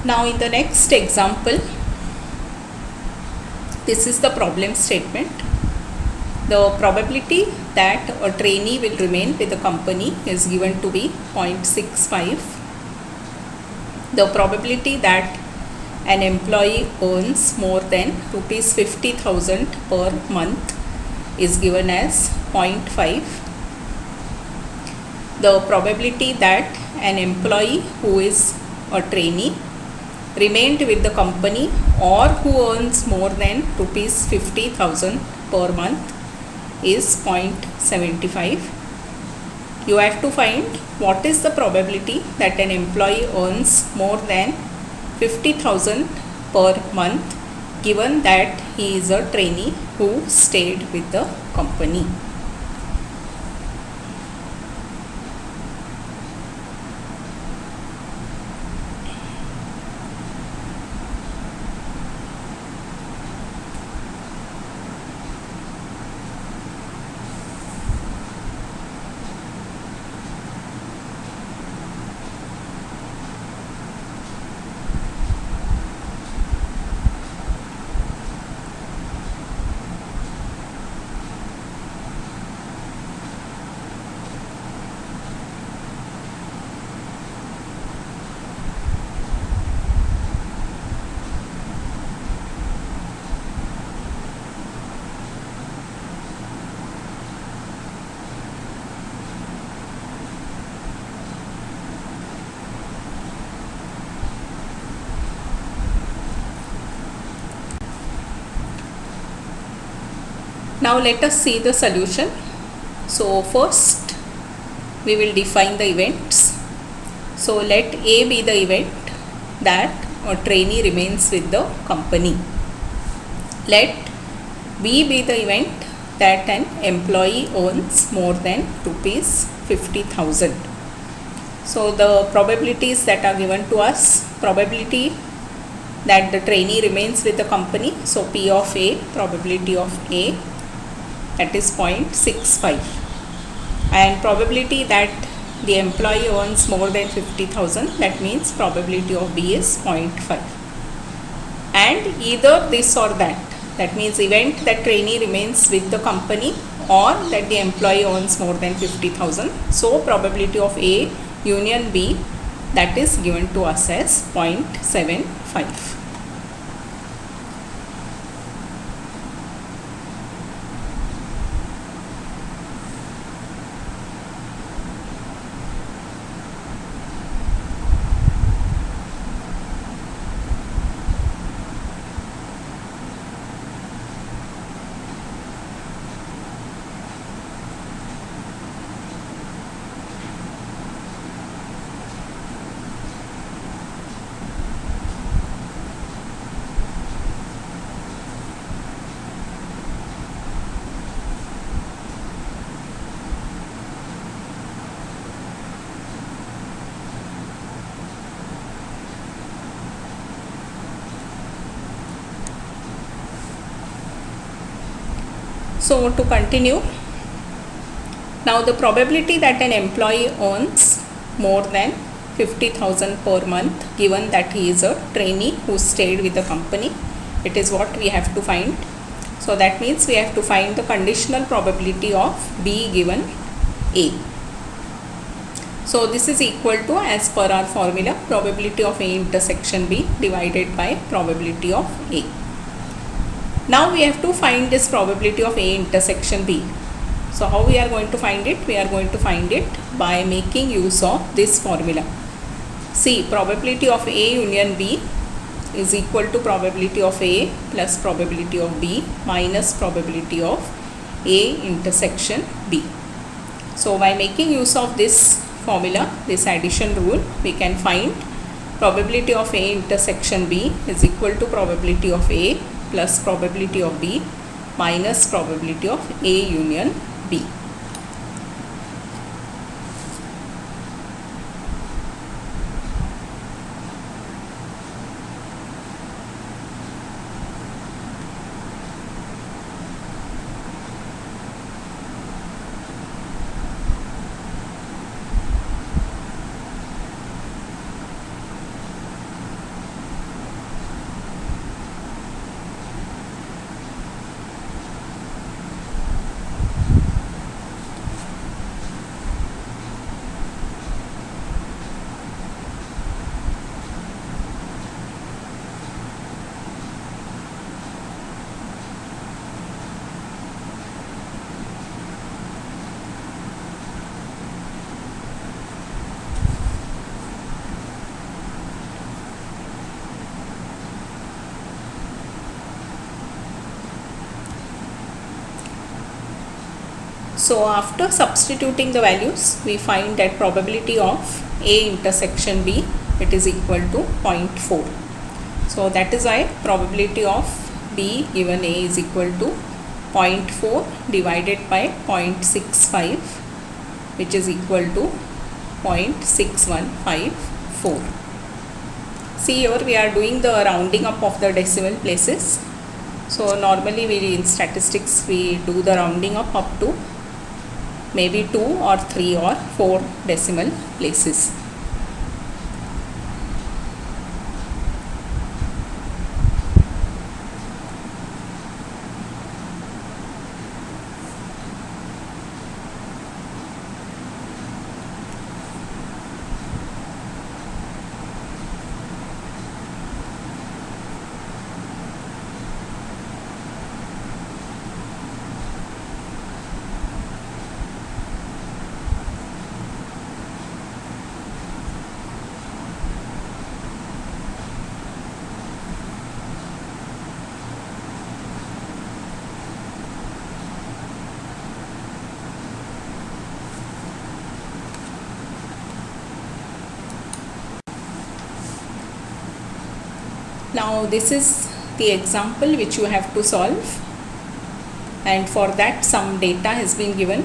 [SPEAKER 1] Now in the next example, this is the problem statement. The probability that a trainee will remain with the company is given to be 0.65. The probability that an employee earns more than rupees 50,000 per month is given as 0.5. The probability that an employee who is a trainee remained with the company or who earns more than rupees 50,000 per month is 0.75. You have to find what is the probability that an employee earns more than 50,000 per month given that he is a trainee who stayed with the company. Now let us see the solution. So first we will define the events. So let A be the event that a trainee remains with the company. Let B be the event that an employee earns more than rupees 50,000. So the probabilities that are given to us, probability that the trainee remains with the company, so P of A, probability of A, that is 0.65, and probability that the employee earns more than 50,000, that means probability of B is 0.5, and either this or that means event that trainee remains with the company or that the employee earns more than 50,000, so probability of A union B, that is given to us as 0.75. So to continue, now the probability that an employee earns more than 50,000 per month, given that he is a trainee who stayed with the company, it is what we have to find. So that means we have to find the conditional probability of B given A. So this is equal to, as per our formula, probability of A intersection B divided by probability of A. Now we have to find this probability of A intersection B. So how we are going to find it? We are going to find it by making use of this formula. See, probability of A union B is equal to probability of A plus probability of B minus probability of A intersection B. So by making use of this formula, this addition rule, we can find probability of A intersection B is equal to probability of A plus probability of B minus probability of A union B. So after substituting the values, we find that probability of A intersection B, it is equal to 0.4. So that is why probability of B given A is equal to 0.4 divided by 0.65, which is equal to 0.6154. See, here we are doing the rounding up of the decimal places. So normally we in statistics we do the rounding up to maybe 2 or 3 or 4 decimal places. Now this is the example which you have to solve, and for that some data has been given.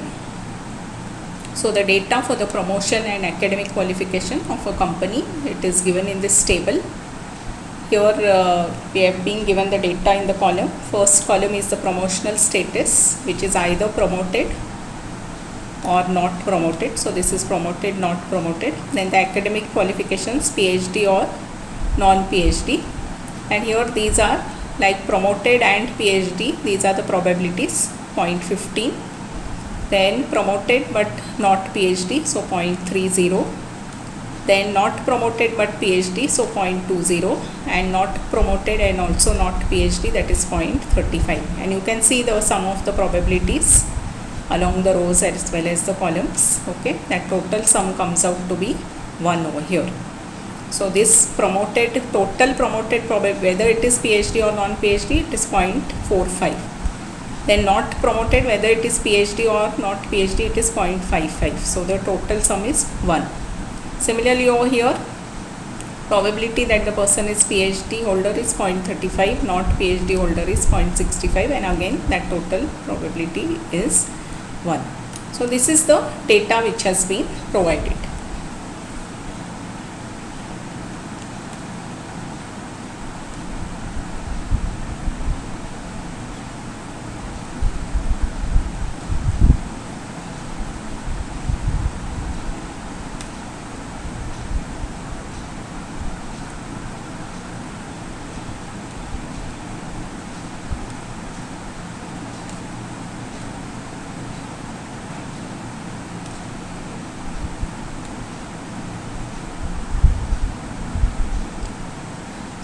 [SPEAKER 1] So the data for the promotion and academic qualification of a company, it is given in this table. Here we have been given the data in the column. First column is the promotional status, which is either promoted or not promoted. So this is promoted, not promoted. Then the academic qualifications, PhD or non-PhD. And here these are like promoted and PhD, these are the probabilities, 0.15. Then promoted but not PhD, so 0.30. Then not promoted but PhD, so 0.20, and not promoted and also not PhD, that is 0.35. And you can see the sum of the probabilities along the rows as well as the columns. Okay, that total sum comes out to be 1 over here. So this promoted, total promoted probability, whether it is PhD or non-PhD, it is 0.45. Then not promoted, whether it is PhD or not PhD, it is 0.55. So the total sum is 1. Similarly over here, probability that the person is PhD holder is 0.35, not PhD holder is 0.65, and again that total probability is 1. So this is the data which has been provided.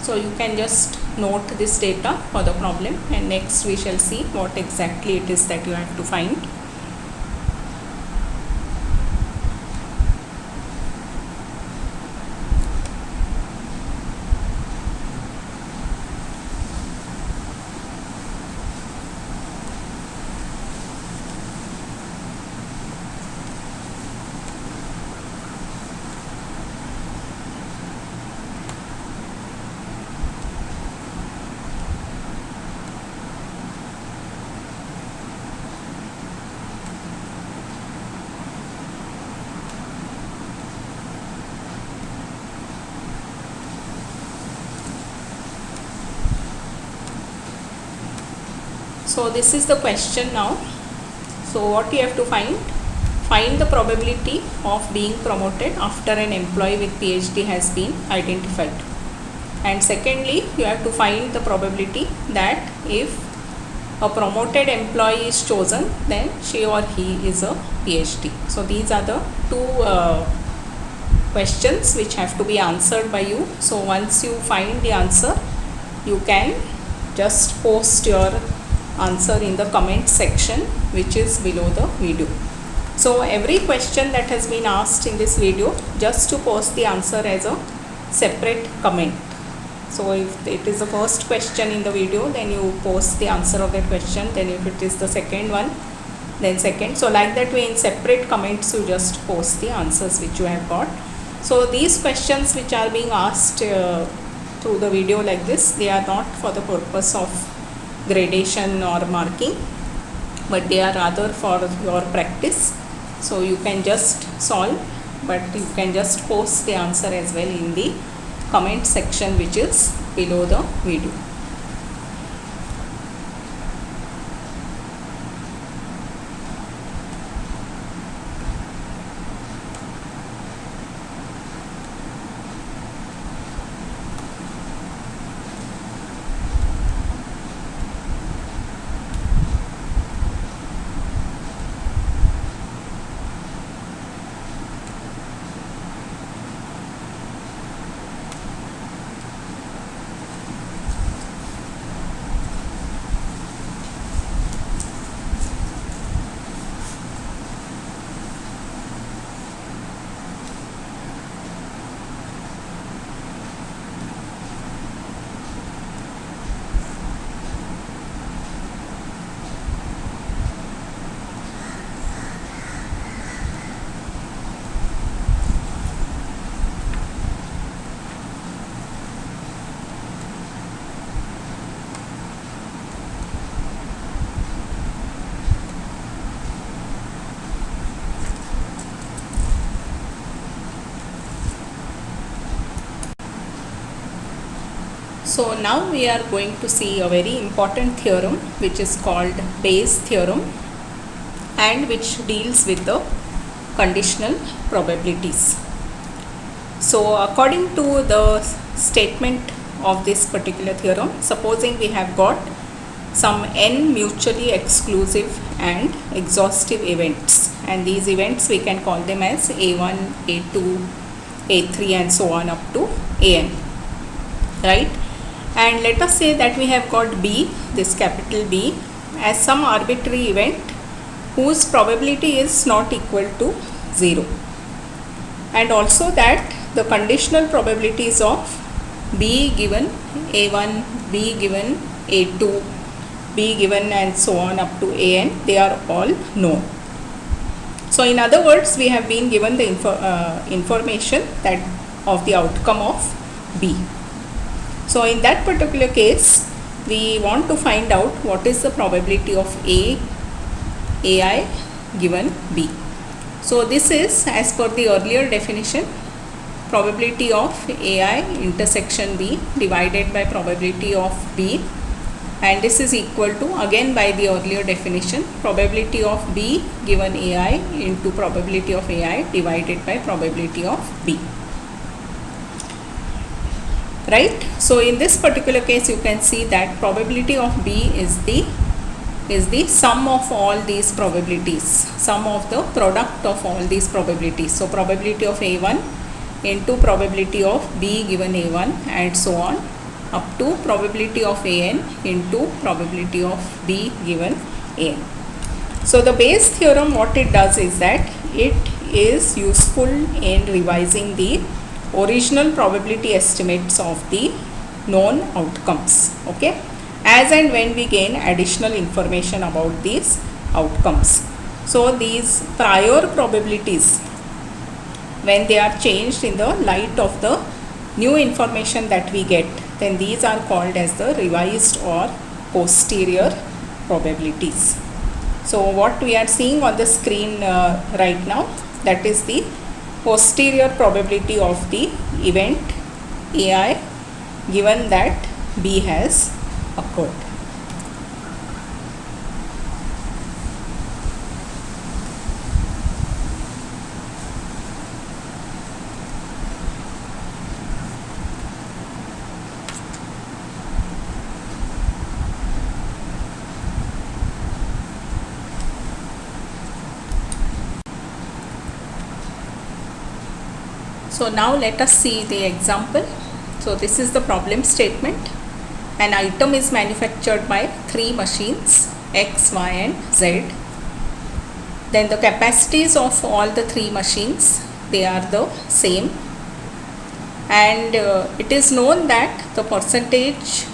[SPEAKER 1] So you can just note this data for the problem, and next we shall see what exactly it is that you have to find. So this is the question now. So what you have to find the probability of being promoted after an employee with PhD has been identified. And secondly, you have to find the probability that if a promoted employee is chosen, then she or he is a PhD. So these are the two questions which have to be answered by you. So once you find the answer, you can just post your answer in the comment section which is below the video. So every question that has been asked in this video, just to post the answer as a separate comment. So if it is the first question in the video, then you post the answer of that question. Then if it is the second one, then second. So like that way, in separate comments you just post the answers which you have got. So these questions which are being asked through the video like this, they are not for the purpose of gradation or marking, but they are rather for your practice. So you can just solve, but you can just post the answer as well in the comment section which is below the video. So now we are going to see a very important theorem which is called Bayes theorem and which deals with the conditional probabilities. So according to the statement of this particular theorem, supposing we have got some n mutually exclusive and exhaustive events, and these events we can call them as A1, A2, A3 and so on up to An, right? And let us say that we have got B, this capital B, as some arbitrary event whose probability is not equal to 0, and also that the conditional probabilities of B given A1, B given A2, B given and so on up to An, they are all known. So in other words, we have been given the information that of the outcome of B. So in that particular case, we want to find out what is the probability of AI given B. So this is, as per the earlier definition, probability of AI intersection B divided by probability of B, and this is equal to, again by the earlier definition, probability of B given AI into probability of AI divided by probability of B. Right? So in this particular case, you can see that probability of B is the sum of all these probabilities, sum of the product of all these probabilities. So probability of A1 into probability of B given A1 and so on up to probability of An into probability of B given An. So the Bayes theorem, what it does is that it is useful in revising the original probability estimates of the known outcomes, okay, as and when we gain additional information about these outcomes. So these prior probabilities, when they are changed in the light of the new information that we get, then these are called as the revised or posterior probabilities. So what we are seeing on the screen right now, that is the posterior probability of the event AI given that B has occurred. So now let us see the example. So this is the problem statement. An item is manufactured by 3 machines, X, Y and Z. Then the capacities of all the 3 machines, they are the same. And it is known that the percentage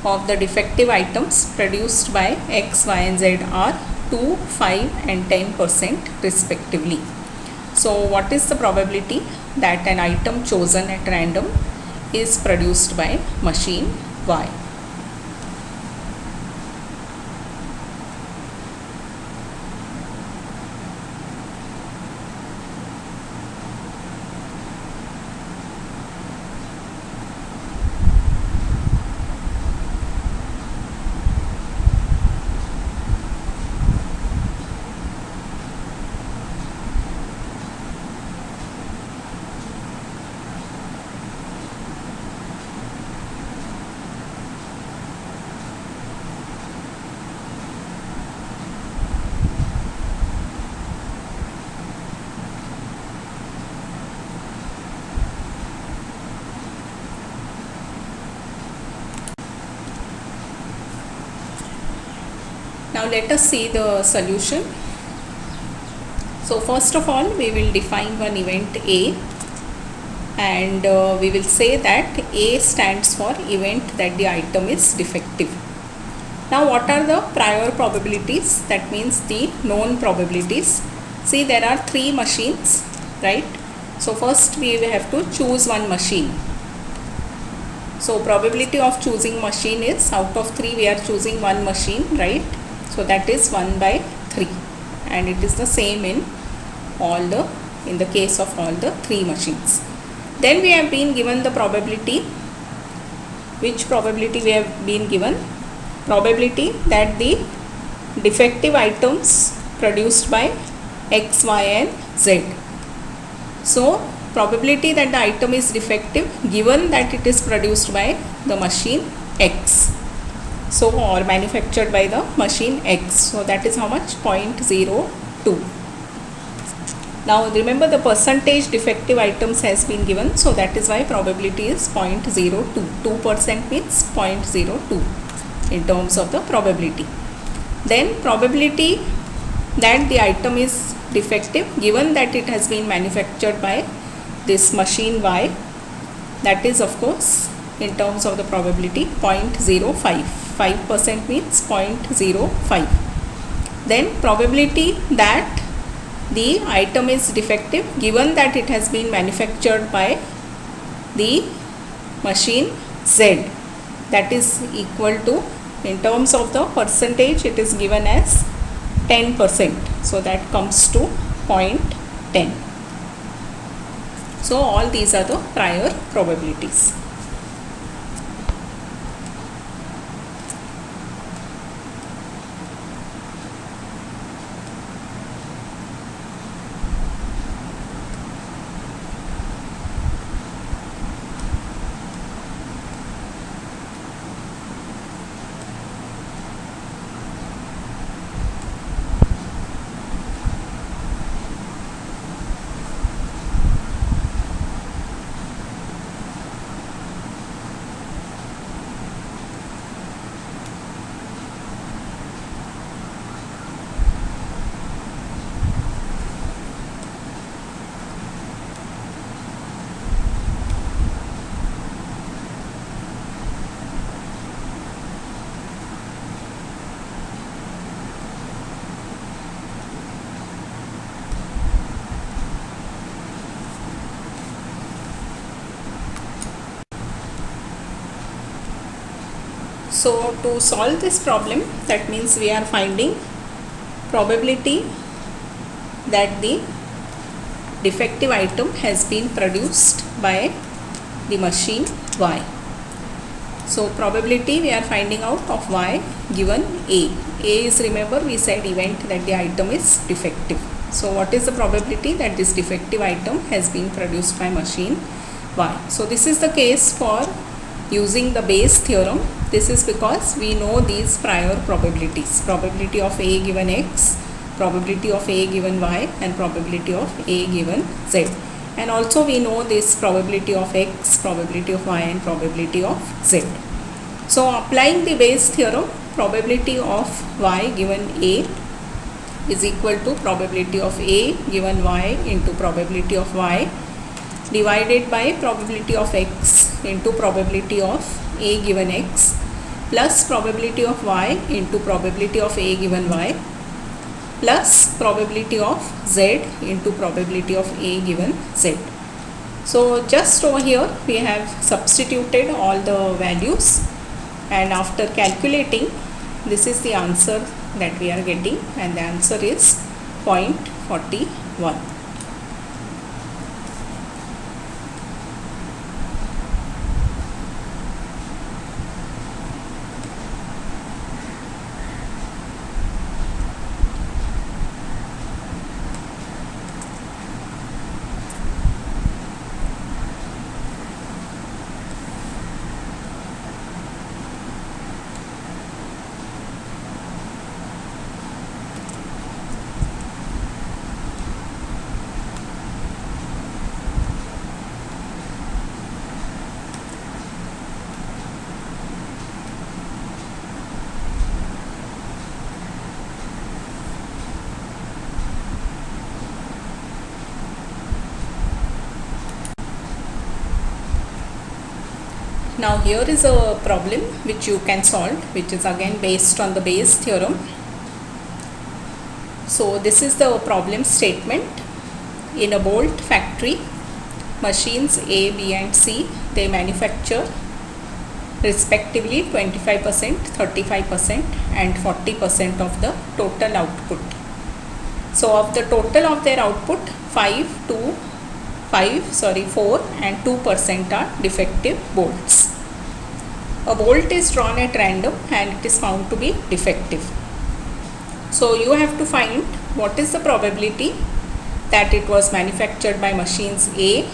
[SPEAKER 1] of the defective items produced by X, Y and Z are 2, 5 and 10% respectively. So what is the probability that an item chosen at random is produced by machine Y? Now let us see the solution. So first of all, we will define one event A, and we will say that A stands for event that the item is defective. Now what are the prior probabilities? That means the known probabilities. See, there are 3 machines, right? So first we have to choose one machine. So probability of choosing machine is, out of 3 we are choosing one machine, right? So that is 1 by 3, and it is the same in the case of all the 3 machines. Then we have been given the probability which probability we have been given? Probability that the defective items produced by X, Y and Z. So probability that the item is defective given that it is produced by the machine X, so or manufactured by the machine X. So that is how much? 0.02. Now remember, the percentage defective items has been given, so that is why probability is 0.02. 2% means 0.02 in terms of the probability. Then probability that the item is defective given that it has been manufactured by this machine Y, that is of course in terms of the probability 0.05. 5% means 0.05. Then probability that the item is defective given that it has been manufactured by the machine Z, that is equal to, in terms of the percentage, it is given as 10%, so that comes to 0.10. So all these are the prior probabilities. So to solve this problem, that means we are finding probability that the defective item has been produced by the machine Y. So probability we are finding out of Y given A. A is, remember we said, event that the item is defective. So what is the probability that this defective item has been produced by machine Y? So this is the case for using the Bayes theorem. This is because we know these prior probabilities: probability of A given X, probability of A given Y, and probability of A given Z. And also we know this probability of X, probability of Y, and probability of Z. So applying the Bayes theorem, probability of Y given A is equal to probability of A given Y into probability of Y divided by probability of X into probability of A given X plus probability of Y into probability of A given Y plus probability of Z into probability of A given Z. So just over here we have substituted all the values, and after calculating, this is the answer that we are getting, and the answer is 0.41. Now here is a problem which you can solve, which is again based on the Bayes theorem. So this is the problem statement. In a bolt factory, machines A, B and C, they manufacture respectively 25%, 35% and 40% of the total output. So of the total of their output, 4 and 2% are defective bolts. A bolt is drawn at random and it is found to be defective. So you have to find what is the probability that it was manufactured by machines A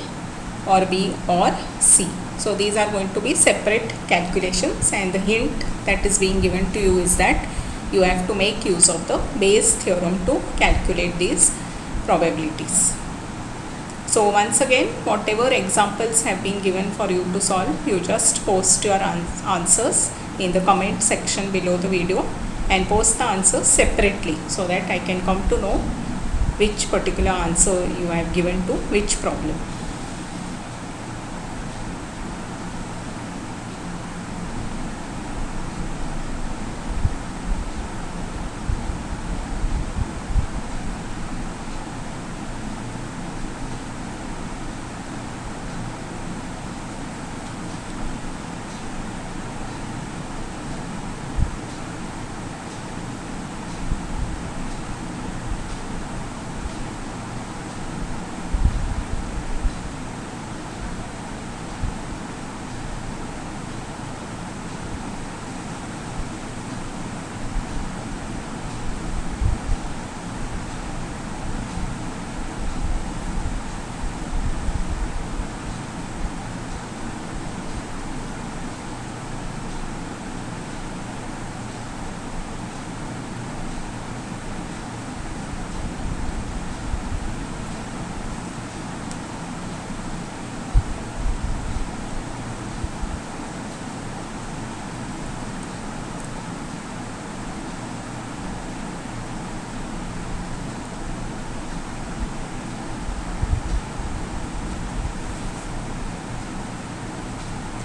[SPEAKER 1] or B or C. So these are going to be separate calculations, and the hint that is being given to you is that you have to make use of the Bayes theorem to calculate these probabilities. So once again, whatever examples have been given for you to solve, you just post your answers in the comment section below the video, and post the answers separately so that I can come to know which particular answer you have given to which problem.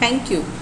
[SPEAKER 1] Thank you.